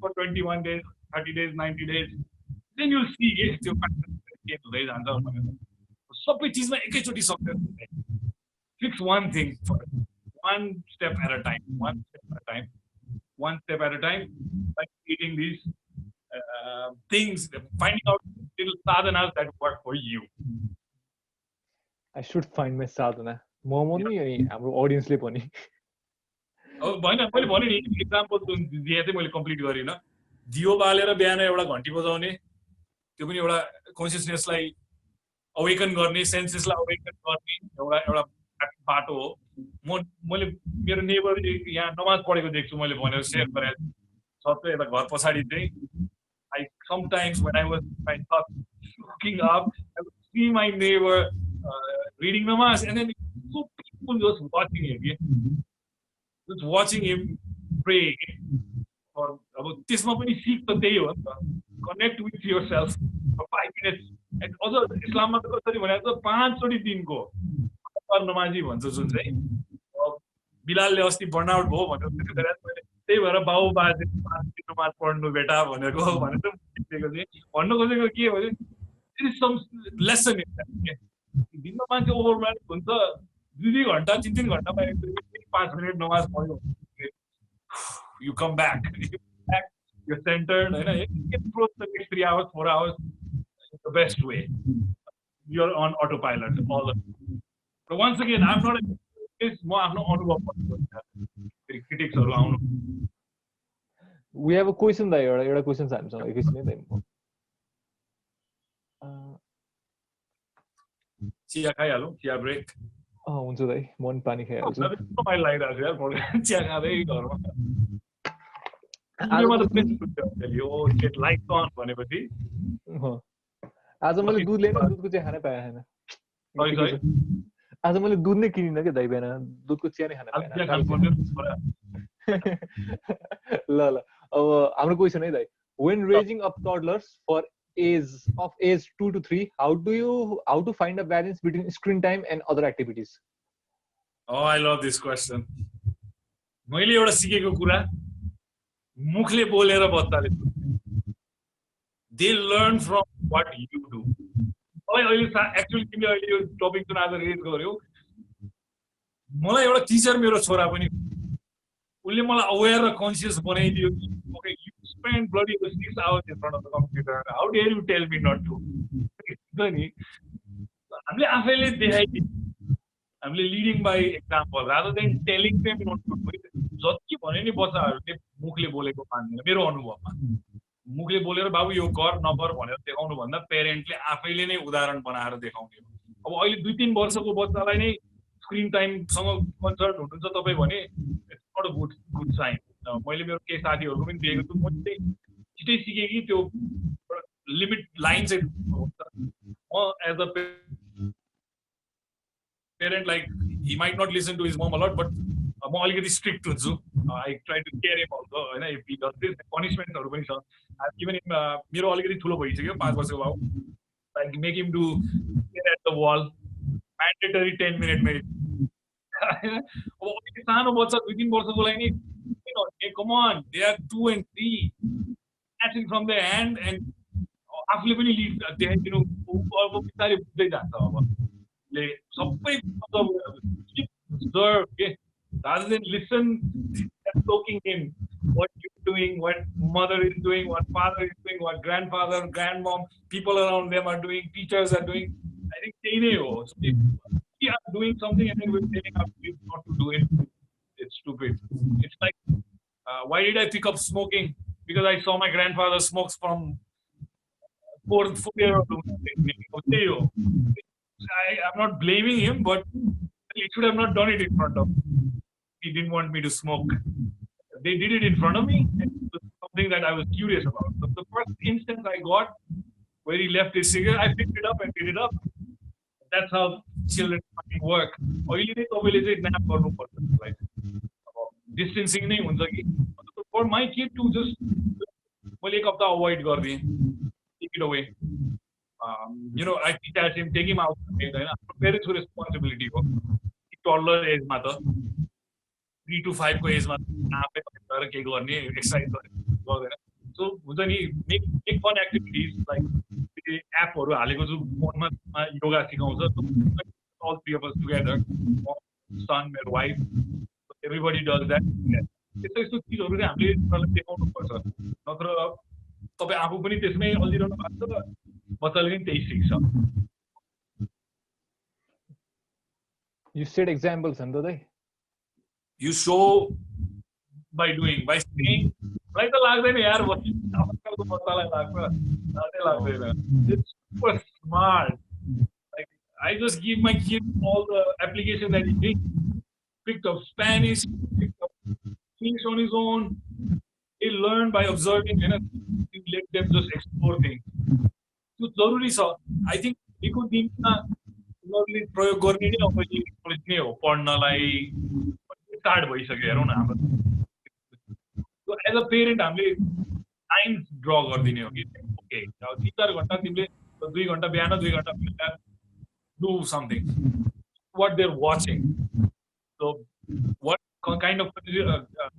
for 21 days 30 days 90 days then you'll see त्यो के हुँदै जान्छ भनेर सबै चिजमा एकैचोटी success fix one thing first one step at a time like eating these things finding out little sadhanas that work for you I should find my sadhana momo नि हाम्रो ऑडियन्सले पनि अब भएन मैले भने नि एक्जाम्पल दिए चाहिँ मैले कम्प्लिट गरिन दियो बालेर बिहान एउटा घन्टी बजाउने त्यो पनि एउटा कन्सियसनेसलाई अवेकन गर्ने सेन्सेसलाई अवेकन गर्ने एउटा बाटो हो मैले मेरो नेबर यहाँ नमाज पढेको देख्छु मैले भनेर सेयर गरेको छ यता घर पछाडि चाहिँ I sometimes when I was my thought looking up I would see my neighbor reading namaz and then so people just watching him pray or अब त्यसमा पनि सिक त त्यही हो नि त connect with yourself for 5 minutes and also इस्लाममा त कसरी भनेको 5 चोटी दिनको नमाजी भन्छ जुन चाहिँ बिलालले अस्ति बर्नआउट भयो भनेर त्यही भएर बाउ बाजे 5 दिन नमाज पढ्नु बेटा भनेको भनेर भन्नु खोजेको के हो भने it is some lesson in that दिनमा मान्छे ओभरवेल्म हुन्छ 2 घण्टा 3 घण्टामा 5 मिनेट नमाज पढ्यो you come back you're centered and you can approach the next 3 hours 4 hours the best way you're on autopilot all the time. But once again I'm not a म आफ्नो अनुभव भन्छु क्रिटिक्सहरु आउनु We have a question दाइ एउटा question छ हामीसँग एकैछिन है दाइ चिया खाइहालौँ चिया ब्रेक हुन्छ दाइ म पनि पानी खाइहाल्छु रमाइलो लागिरहेको छ यार चिया खाँदै घरमा लाइट अन भनेपछि आज मैले दुध लिएन दुधको चिया खानै पाएँ छैन आज मैले दुध नै किनिन के दाइ बिहान दुधको चिया नै खान पाएन ल ल अब हाम्रो क्वेशन है दाइ when raising up toddlers for age 2 to 3 how to find a balance between screen time and other activities? Oh, I love this question. मैले एउटा सिकेको कुरा मुखले बोलेर बच्चाले they learn from what you do. मलाई अहिले एक्चुअली तिमीले अहिले यो टपिक जुन आज रेज गर्यो मलाई एउटा टिचर मेरो छोरा पनि उले मलाई अवेयर र कन्सियस बनाइदियो कि okay you spend bloody 6 hours in front of the computer, how dare you tell me not to? नि हामीले आफैले देखाइदियो हामीले leading by example rather than telling them not to do it. जति भने नि बच्चाहरूले मुखले बोलेको मान्दैन मेरो अनुभवमा मुखले बोलेर बाबु यो गर नगर भनेर देखाउनु भन्दा पेरेन्टले आफैले नै उदाहरण बनाएर देखाउने हो अब अहिले 2-3 वर्षको बच्चालाई नै स्क्रिन टाइम सँग कन्सर्न हुनुहुन्छ तपाई भने it's not a good sign मैले मेरो केही साथीहरुको पनि देखेको छु म चाहिँ छिटै सिके कि त्यो लिमिट लाइन चाहिँ हुन्छ म as a parent like he might not listen to his mom a lot but म अलिकति स्ट्रिक्ट हुन्छु I try to care him also हैन if he does this punishmentहरु पनि छ even मेरो अलिकति ठुलो भइसक्यो 5 वर्षको बाउ like make him do stare at the wall mandatory 10 minute meditation अब अलिकति सानो बच्चा 2-3 वर्षको लागि नि come on they are 2 and 3 catching from their hand and आफूले पनि लिड देखाइदिनु अब बिस्तारै बुझ्दै जान्छ अब ले सबै observe के rather than listen talking in what you're doing what mother is doing what father is doing what grandfather grandmom people around them are doing teachers are doing I think they know so if we are doing something and then we're telling our kids not to do it it's stupid it's like why did I pick up smoking because I saw my grandfather smokes from 4 year old I'm not blaming him but he should have not done it in front of me he didn't want me to smoke they did it in front of me and it was something that I was curious about so the first instance I got where he left his cigarette I picked it up and did it up that's how children work अहिले नै तपाईले चाहिँ nap गर्नुपर्छ like distancing नै हुन्छ कि for my kid to just मैले एक हप्ता avoid गर्दिए take it away you know I detach him take him out हैन parents को responsibility हो toddler age मा त 3 to 5 को एज मा आफै गरेर के गर्ने एक्सरसाइज गर्दैन सो हुन्छ नि मेक फन एक्टिभिटीज लाइक एपहरु हालेको छु फोनमा योगा सिकाउँछ all three of us together son my wife everybody does that यस्तो चीजहरु चाहिँ हामीले देखाउनु पर्छ नत्र तपाई आफू पनि त्यसमै अल्झिरहनु भएको छ बच्चाले पनि त्यही सिक्छ You said examples and they you show by doing by saying like the लाग्दैन यार बच्चाको बच्चालाई लाग्दैन it's super smart like I just give my kid all the applications that he needs picked up Spanish picked up English on his own he learn by observing and you let them just explore things so जरुरी छ I think एको दिनमा लर्नले प्रयोग गर्ने नै अब college नै हो पढ्नलाई start भइसक्यो हेरौँ न हाम्रो सो एज अ पेरेन्ट हामीले टाइम ड्र गरिदिने हो कि ओके 3-4 घण्टा तिमीले 2 घण्टा बिहान 2 घण्टा बेलुका do something what they're watching so what kind of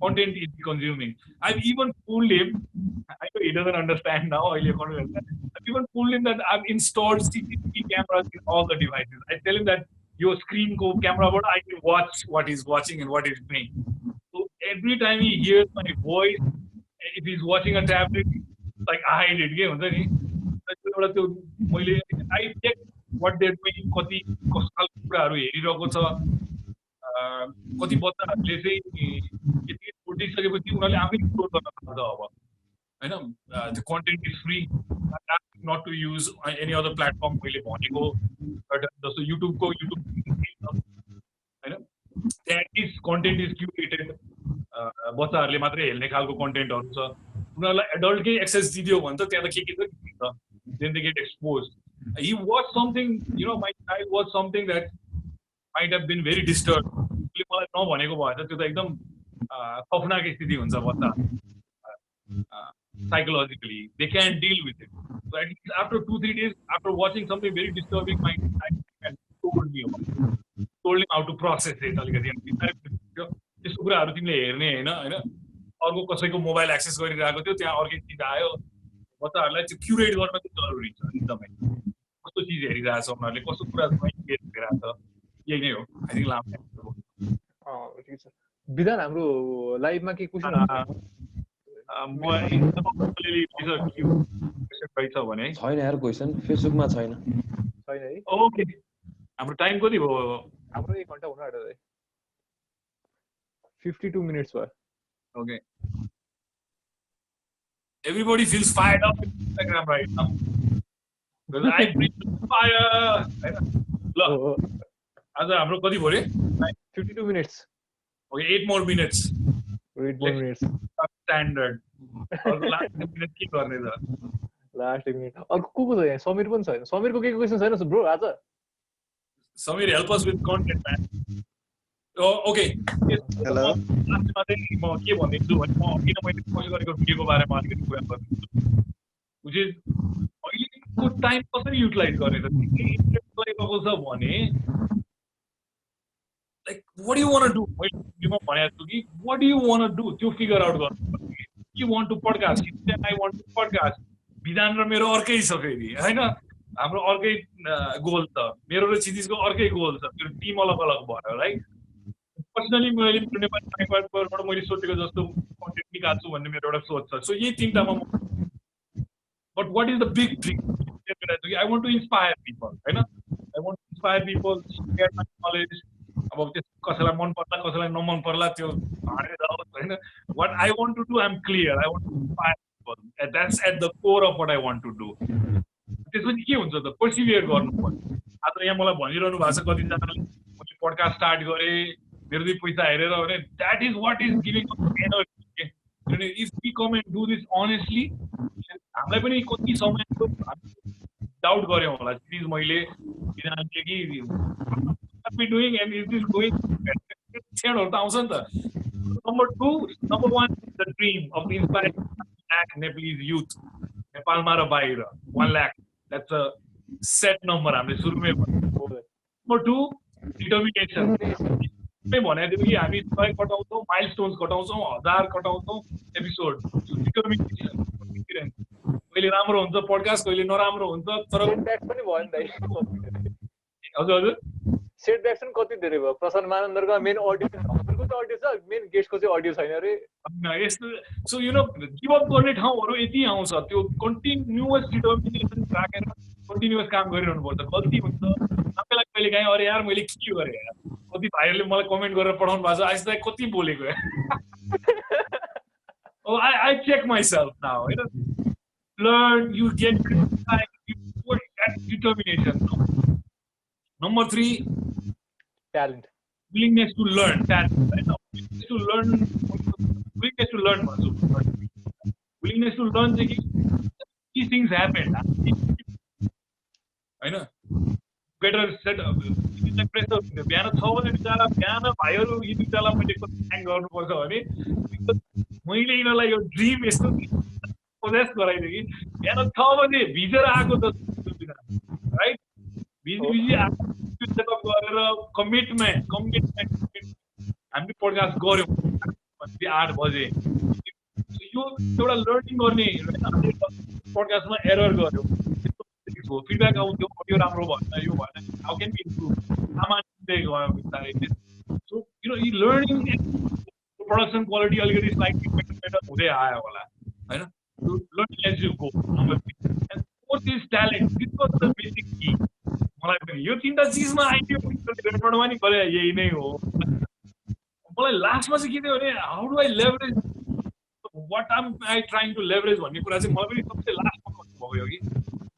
content is he consuming I've even fooled him I know he doesn't understand now I've even fooled him that I've installed CCTV cameras in all the devices I tell him that your screen ko camera but I can watch what he's watching and what he's doing so every time he hears my voice if he's watching a tablet like I hide it ke huncha ni एउटा त्यो मैले I check what they're doing कति कस्तो खालको कुराहरु हेरिरहेको छ कति बच्चाहरूले चाहिँ यति छोडिसकेपछि उनीहरूले आफै एक्सप्लोर गर्न थाल्छ अब हैन त्यो content is free not to use any other platform मैले भनेको जस्तो युट्युबको युट्युब हैन त्यहाँ एटलिस्ट कन्टेन्ट इज क्युरेटेड बच्चाहरूले मात्रै हेर्ने खालको कन्टेन्टहरू छ उनीहरूलाई एडल्टकै एक्सेस दिदियो भने त त्यहाँ त के छ then they get expose he was something my child was something that might have been very disturbed मलाई नभनेको भए त त्यो त एकदम खौफनाक स्थिति हुन्छ बच्चा psychologically they can't deal with it so at least after 2-3 days after watching something very disturbing my child told me how to process it अलिकति त्यस्तो कुराहरू तिमीले हेर्ने हैन अर्को कसैको मोबाइल एक्सेस गरिरहेको थियो त्यहाँ अर्कै चिज आयो बच्चाहरूलाई त्यो क्युरेट गर्न चाहिँ जरुरी छ एकदमै कस्तो चिज हेरिरहेछ उनीहरूले कस्तो कुरा हेरिरहेछ यही नै हो आई थिंक लामो ठिक छ विधान हाम्रो लाइभमा के क्वेशन भने छैन यार क्वेशन फेसबुकमा छैन है ओके हाम्रो टाइम कति भयो हाम्रो 1 घण्टा हुन आँट्यो 52 मिनेट्स भयो okay everybody feels fired up in Instagram right now because I bring fire ल आज हाम्रो कति भयो रे 52 minutes okay 8 more minutes standard अर्को लास्ट मिनेट के गर्ने त लास्ट मिनेट अर्को को छ यहाँ समीर पनि छैन समीरको के क्वेशन छैन ब्रो आज Samir help us with content man okay hello म के भन्दैछु भने म किन मैले पोस्ट गरेको भिडियोको बारेमा अलिकति कुरा गर्छु which is अहिलेको टाइम कसरी युटिलाइज गर्ने त इन्ट्रेस्ट गरेको छ भने like what do you want to do मैले भिडियोमा भनेको छु कि what do you want to do त्यो फिगर आउट गर्नु you want to podcast I want to podcast विधान र मेरो अर्कै छ फेरि हैन हाम्रो अर्कै गोल छ मेरो र क्षितिजको अर्कै गोल छ त्यो टिम अलग अलग भयो राइट पर्सनली मैले नेपाली माइक्रोबाट मैले सोचेको जस्तो कन्टेन्ट निकाल्छु भन्ने मेरो एउटा सोच छ सो यही तिनटामा but what is the big dream I want to inspire people हैन I want to inspire people share my knowledge अब त्यस कसैलाई मन पर्ला कसैलाई नमन पर्ला त्यो हाडेर जाओस् हैन what I want to do I am clear I want to inspire people that's at the core of what I want to do त्यसपछि के हुन्छ त पर्सिभियर गर्नु पर्छ आज यहाँ मलाई भनिरहनु भएको छ कतिजनाले मैले पडकास्ट स्टार्ट गरेँ Mero2Paisa हेरेर भने that is what is giving us energy if we come and do this honestly हामीलाई पनि कति समय डाउट गर्यौं होला प्लिज मैले किनभने कि what we doing and is this going क्षणहरु त आउँछ नि त number 1 the dream of the inspiring Nepalese youth नेपालमा र बाहिर 1 lakh that's a set number हामीले सुरुमै नम्बर 2 determination मैं भनेको थिएँ कि हामी 100 कटाउँछौँ माइलस्टोन्स कटाउँछौँ 1000 कटाउँछौँ एपिसोड कहिले राम्रो हुन्छ पडकास्ट कहिले नराम्रो हुन्छ तर सेटब्याक पनि भयो नि त हजुर हजुर सेटब्याक पनि कति धेरै भयो प्रशान्त मानन्दरको मेन अडियो हजुरको त अडियो छ मेन गेस्टको चाहिँ अडियो छैन रे यस्तो so you no give up गर्ने ठाउँहरू यति आउँछ त्यो कन्टिन्युअस डिटर्मिनेसन राखेर कन्टिन्युअस काम गरिरहनु पर्छ गल्ती हुन्छ आफैलाई कहिले काहीँ अरे यार मैले के गरेँ यार कति भाइहरूले मलाई कमेन्ट गरेर पठाउनु भएको छ आज त कति बोलेको I check myself now you know learn you get criticized you work at determination number 3 talent willingness to learn talent right now willingness to learn willingness to learn these things happen I know better set up pressure बिहान 6 बजे बिचारा बिहान भाइहरू यी बिचारलाई मैले thank गर्नुपर्छ भने मैले यिनीहरूलाई यो ड्रिम यस्तो पोजेस गराइदिएँ कि बिहान 6 बजे भिजेर आएको त राइट बिजी आएको सेटअप गरेर कमिटमेन्ट हामीले पोडकास्ट गऱ्यौँ 8 बजे यो एउटा लर्निङ गर्ने पोडकास्टमा एरर गऱ्यौँ फिडब्याक आउँथ्यो यो राम्रो भएन यो भएन हाउ क्यान बी इम्प्रुभ सामान्य गयो बिस्तारै सो यु नो यी लर्निङ प्रोडक्सन क्वालिटी अलिकति स्लाइटली बेटर हुँदै आयो होला होइन learning as you go number 3 and fourth is talent this was the basic key मलाई पनि यो 3टा चिजमा आइदियो पनि गरे यही नै हो मलाई लास्टमा चाहिँ के थियो भने how do I leverage what am I trying to leverage भन्ने कुरा चाहिँ मलाई पनि सबसे लास्टमा भयो कि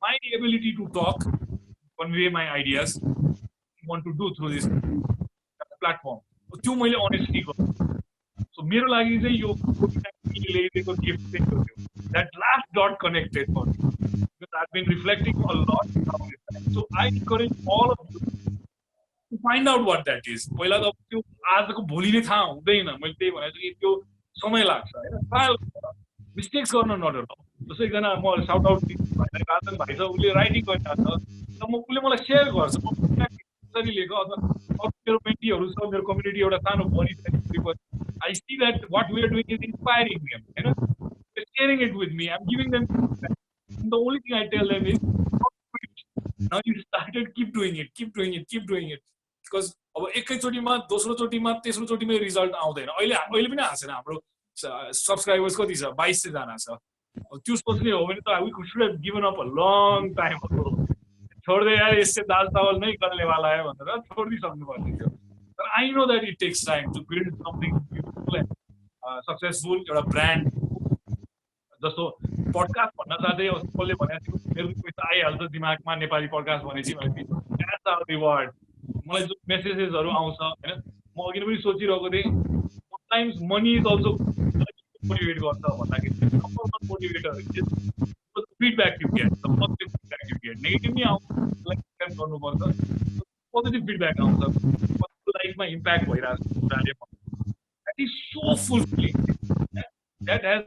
my ability to talk, convey my ideas, want to do through this platform. त्यो मैले honestly गर्छु. So मेरो लागि चाहिँ यो ल्याइदिएको गिफ्ट चाहिँ हो त्यो. That last dot connected for me. Because I've been reflecting a lot about it. So I encourage all of you to find out what that is. पहिला त त्यो आजको भोलि नै थाहा हुँदैन. मैले त्यही भनेको छु कि त्यो समय लाग्छ हैन. ट्रायल मिस्टेक्स गर्न नडर. जस्तो एकजना म साउट आउट भाइलाई राजन भाइ छ उसले राइटिङ गरिरहेको छ र उसले मलाई सेयर गर्छ म कसरी लेख अथवा मेरो मेन्टीहरू छ मेरो कम्युनिटी एउटा सानो बनिसकेपछि I see that what we are doing is inspiring them, you know. They're sharing it with me. I'm giving them feedback. And the only thing I tell them is, now you started, keep doing it, keep doing it, keep doing it. Because अब एकैचोटिमा दोस्रो चोटिमा तेस्रो चोटिमै result आउँदैन. अहिले पनि आएको छैन हाम्रो subscribers कति छ 2200 जना छ. त्यो सोच्ने हो भने त we should have given up a long time ago. छोड्दै यार यससे दाल चावल नै गल्ने वाला है भनेर छोड्दै सक्नु पर्ने थियो. But I know that it takes time to build something beautiful and successful, एउटा brand. जस्तो पडकास्ट भन्न साथै कसले भनेको मेरो पैसा आइहाल्छ दिमागमा नेपाली पडकास्ट भनेपछि मैले that's our reward. मलाई जो मेसेजेसहरु आउँछ हैन म अघि पनि सोचिरहेको थिएँ sometimes money is also motivate गर्छ भन्दाखेरि number one motivator is the feedback you get, the positive feedback you get. Negative नि आउँछ like स्क्याम गर्नुपर्छ positive feedback आउँछ लाइफमा इम्प्याक्ट भइरहेको कुराले that is so fulfilling. That has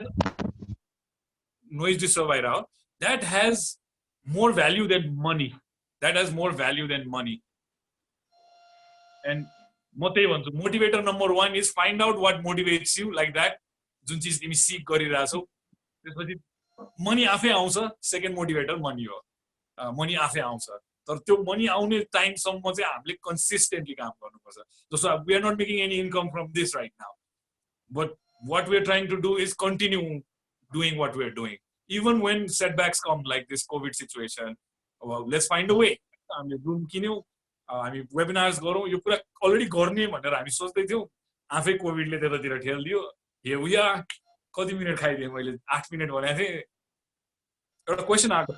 noise disturb आइरह that has more value than money. That has more value than money. And म त्यही भन्छु motivator number 1 is find out what motivates you like that. जुन चीज तिमी सिक गरिरहेछौ त्यसपछि money आफै आउँछ. Second motivator money हो. मनी आफै आउँछ तर त्यो मनी आउने टाइम सम्म चाहिँ हामीले कन्सिस्टेन्टली काम गर्नुपर्छ. जस्तो we are not making any income from this right now, but what we are trying to do is continue doing what we are doing even when setbacks come like this COVID situation. Well, let's find a way. हामीले room किन्यौ हामी webinars गरौँ यो कुरा already गर्ने भनेर हामी सोच्दै थियौ आफै कोभिडले त्यतातिर ठेल्दियो. here we are. कति मिनेट खाइदिएँ मैले 8 मिनेट भनेको थिएँ. एउटा क्वेसन आएको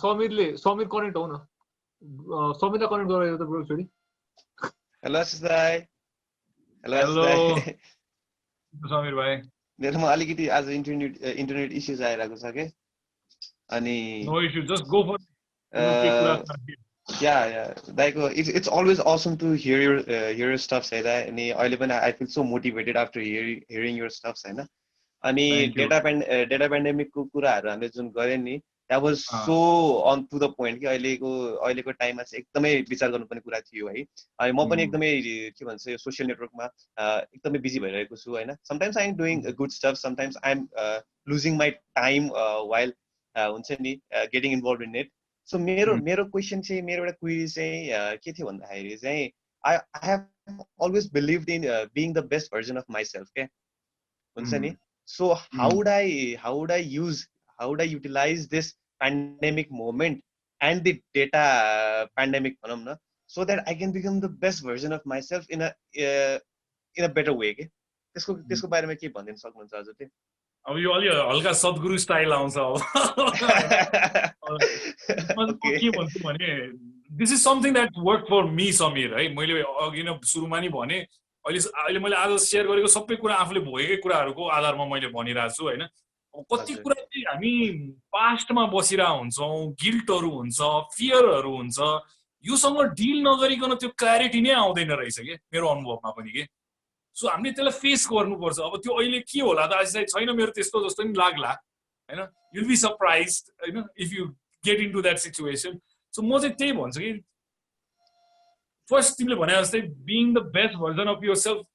समीर कनेक्ट हो न. समीरलाई कनेक्ट गरायो त ब्रो छोडी. हेलो आशिष दाइ. हेलो समीर भाइ. मेरोमा अलिकति आज इन्टरनेट इश्यूज आइरहेको छ के अनि no issue just go for yeah दाइको it's always awesome to hear your stuff है दाइ. अनि अहिले पनि I feel so motivated after hearing your stuff हैन. अनि डेटा पेन्डेमिक को कुराहरु हामीले जुन गर्यो नि that was so on to the point कि अहिलेको टाइममा चाहिँ एकदमै विचार गर्नुपर्ने कुरा थियो है. अनि म पनि एकदमै के भन्छ यो सोशल नेटवर्कमा एकदमै बिजी भइरहेको छु हैन. sometimes I am doing good stuff, sometimes I am losing my time while हुन्छ नि getting involved in it. So मेरो क्वेशन चाहिँ मेरो एउटा क्वेरी चाहिँ के थियो भन्दाखेरि चाहिँ I have always believed in being the best version of myself के हुन्छ नि. So how would I utilize this pandemic moment and the data pandemic भनौँ न so that I can become the best version of myself in a better way के त्यसको बारेमा के भनिदिन सक्नुहुन्छ हजुर चाहिँ. अब यो अलि हल्का सद्गुरु स्टाइल आउँछ अब. के भन्छु भने this is something that work for me Sameer है. मैले अघि नै सुरुमा नि भने अहिले मैले आज सेयर गरेको सबै कुरा आफूले भोगेकै कुराहरूको आधारमा मैले भनिरहेको छु हैन. कति कुरा चाहिँ हामी पास्टमा बसिरहेको हुन्छौँ गिल्टहरू हुन्छ फियरहरू हुन्छ योसँग डिल नगरिकन त्यो क्ल्यारिटी नै आउँदैन रहेछ के मेरो अनुभवमा पनि के. सो हामीले त्यसलाई फेस गर्नुपर्छ. अब त्यो अहिले के होला त आशिष छैन मेरो त्यस्तो जस्तो नि लाग्ला हैन. you'll be surprised हैन if you get into that situation. So म चाहिँ त्यही भन्छु कि फर्स्ट तिमीले भने जस्तै being the best version of yourself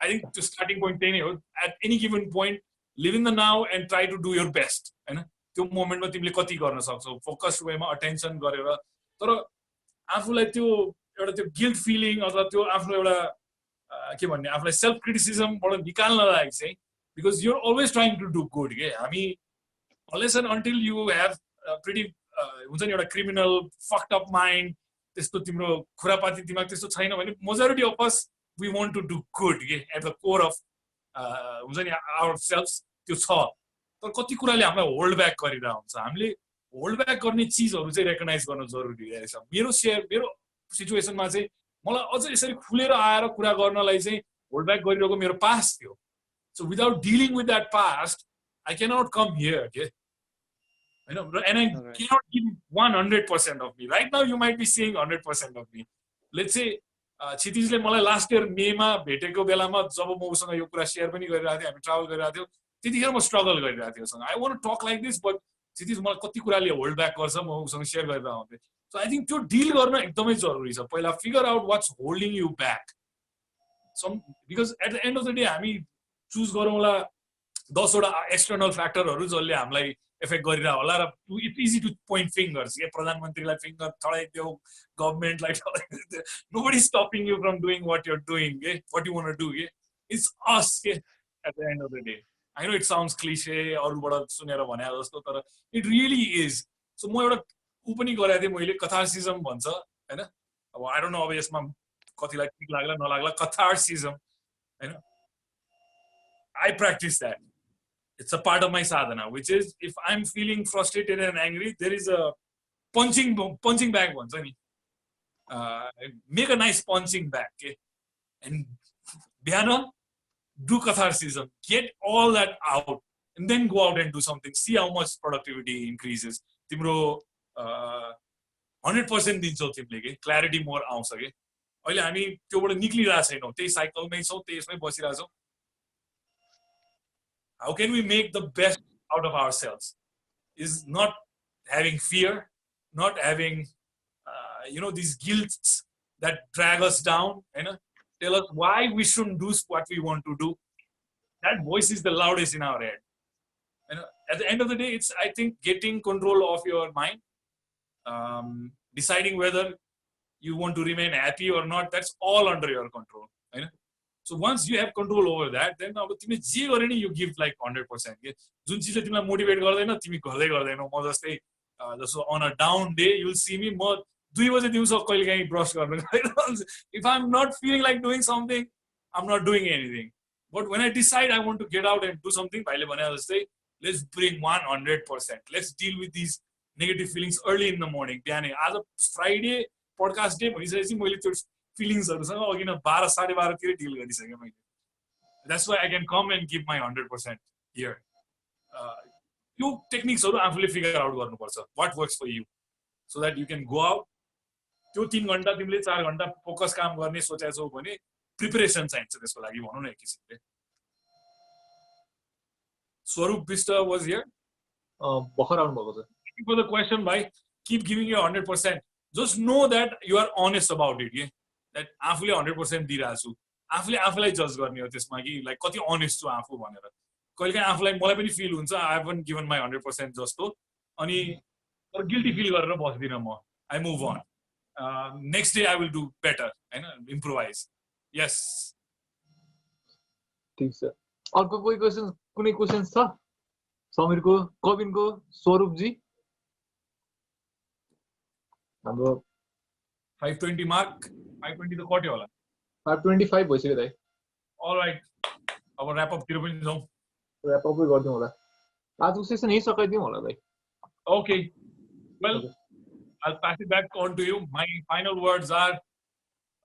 I think the starting point त्यही नै हो. at any given point live in the now and try to do your best हैन. त्यो मोमेन्टमा तिमीले कति गर्न सक्छौ फोकस्ड वेमा अटेन्सन गरेर तर आफूलाई त्यो एउटा त्यो गिल्ट फिलिङ अथवा त्यो आफ्नो एउटा के भन्ने आफूलाई सेल्फ क्रिटिसिजमबाट निकाल्नलाई चाहिँ because you are always trying to do good के हामी unless and until you have pretty हुन्छ नि एउटा क्रिमिनल फक्ड अप माइन्ड त्यस्तो तिम्रो खुरापाती दिमाग त्यस्तो छैन भने majority of us we want to do good at the core of हुन्छ नि ourselves त्यो छ तर कति कुराले हामीलाई होल्ड ब्याक गरिरहेको हुन्छ हामीले होल्ड ब्याक गर्ने चिजहरू चाहिँ रेकगनाइज गर्न जरुरी रहेछ मेरो सिचुएसनमा चाहिँ मलाई अझ यसरी खुलेर आएर कुरा गर्नलाई चाहिँ होल्ड ब्याक गरिरहेको मेरो पास्ट थियो so without dealing with that past I cannot come here, okay? You know, and I cannot give 100% of me. Right now, you might be seeing 100% of me. Let's say, क्षितिजले मलाई last year मेमा भेटेको बेलामा जब म उसँग यो कुरा share पनि गरिरहेको थिएँ हामी ट्राभल गरिरहेको थियौँ त्यतिखेर म स्ट्रगल गरिरहेको थिएँ उसँग I want to talk like this but Kshitij मलाई कति कुराले होल्ड ब्याक गर्छ म उसँग सेयर गरेर आउँथेँ सो आई थिङ्क त्यो डिल गर्न एकदमै जरुरी छ पहिला figure out what's holding you back some because at the end of the day हामी चुज गरौँला 10 वटा एक्सटर्नल फ्याक्टरहरू जसले हामीलाई इफेक्ट गरिरह होला र it's easy to point fingers के प्रधानमन्त्रीलाई फिङ्गर ठडाइदियो गभर्नमेन्टलाई ठडाइदियो nobody stopping you from doing what you're doing के what you want to do के इट्स अस के at the end of the day I know it sounds cliche अरूबाट सुनेर भने जस्तो तर इट रियली इज सो म एउटा ऊ पनि गरेको थिएँ मैले कथार्सिजम भन्छ होइन अब आई डोन्ट नो अब यसमा कतिलाई ठिक लाग्ला नलाग्ला कथार्सिजम होइन I practice that. It's a part of my sadhana, which is if I'm feeling frustrated and angry, there is a punching bag once. I mean, make a nice punching bag, okay? And Bhyana, do catharsism, get all that out, and then go out and do something. See how much productivity increases. Timro 100% दिन्छौ तिमीले के clarity more आउँछ के अहिले हामी त्योबाट निक्लिरहेको छैनौँ त्यही साइकलमै छौँ त्यसमै बसिरहेछौँ How can we make the best out of ourselves? Is not having fear, not having, these guilts that drag us down, tell us why we shouldn't do what we want to do. That voice is the loudest in our head. At the end of the day, it's, I think, getting control of your mind, deciding whether you want to remain happy or not, that's all under your control. So once you have control over that, then अब तिमी जे गरे नि you give like 100% के जुन चिजले तिमीलाई motivate गर्दैन तिमी गर्दैनौ म जस्तै जस्तो on a down day you'll see me म 2 बजे दिउँसो कहिलेकाहीँ ब्रश गर्न if I'm not feeling like doing something I'm not doing anything but when I decide I want to get out and do something भाइले भने जस्तै let's bring 100% let's deal with these negative feelings early in the morning बिहानै आज Friday podcast day भइसकेपछि मैले त्यो फिलिङ्सहरुसँग अघि न 12 12:30 तिर डिल गरिसके मैले that's why I can come and give my 100% here त्यो टेक्निक्सहरु आफूले फिगर आउट गर्नुपर्छ what works for you so that you can go out त्यो 3 घण्टा तिमीले 4 घण्टा फोकस काम गर्ने सोचेछौ भने प्रिपरेसन चाहिन्छ त्यसको लागि भनौं न एक किसिमले स्वरूप विष्ट was here भर्खर आउनु भएको छ thank you for the question bhai keep giving your 100% just know that you are honest about it yeah that आफूले 100% दिइरा छु आफूले आफूलाई जज गर्ने हो त्यसमा कि लाइक कति अनेस्ट छु आफू भनेर कहिलेकाहीँ आफूलाई मलाई पनि फिल हुन्छ आई हेभन्ट गिभन माई 100% जस्तो अनि तर गिल्टी फिल गरेर बस्दिन म I move on next day I will do better हैन इम्प्रोभाइज यस ठीक छ अर्को कुनै क्वेशन्स छ समीरको कविनको स्वरूप जी हाम्रो 520 मार्क 520 त कट्यो होला 525 भइसक्यो दाइ अलराइट अब र्याप अप तिर पनि जाउँ र्याप अप गर्दियौँ होला आजको सेसन यही सकाइदिउँ होला दाइ okay well I'll pass it back on to you. My final words are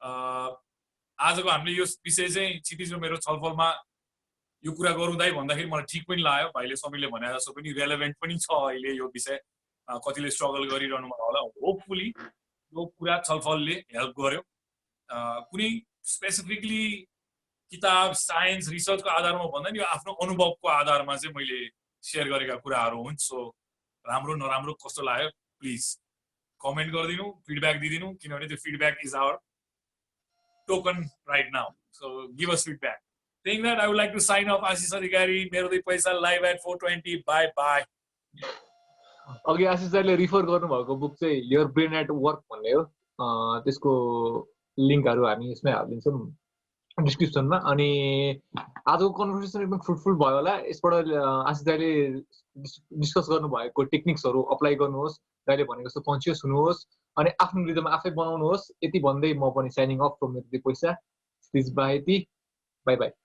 आजको हामीले यो विषय चाहिँ क्षितिज र मेरो छलफलमा यो कुरा गरौँ दाइ भन्दाखेरि मलाई ठिक पनि लाग्यो भाइले समीरले भने जस्तो पनि रेलेभेन्ट पनि छ अहिले यो विषय कतिले स्ट्रगल गरिरहनु होला होपफुली यो कुरा छलफलले हेल्प गर्यो कुनै स्पेसिफिकली किताब साइन्स रिसर्चको आधारमा भन्दा नि यो आफ्नो अनुभवको आधारमा चाहिँ मैले शेयर गरेका कुराहरू हुन् सो राम्रो नराम्रो कस्तो लाग्यो प्लिज कमेन्ट गरिदिनु फिडब्याक दिदिनु किनभने त्यो feedback is our token right now so give us feedback saying that I would like to sign off Aashish Adhikari Mero2Paisa live at 4:20 bye अघि आशिष दाइले रिफर गर्नुभएको बुक चाहिँ योर ब्रेन एट वर्क भन्ने हो त्यसको लिङ्कहरू हामी यसमै हालिदिन्छौँ डिस्क्रिप्सनमा अनि आजको कन्भर्सेसन एकदम फ्रुटफुल भयो होला यसबाट आशिष दाइले डिस्कस गर्नुभएको टेक्निक्सहरू अप्लाई गर्नुहोस् दाइले भनेको जस्तो कन्सियस हुनुहोस् अनि आफ्नो रिदम आफै बनाउनुहोस् यति भन्दै म पनि shining of from Mero2Paisa this by by by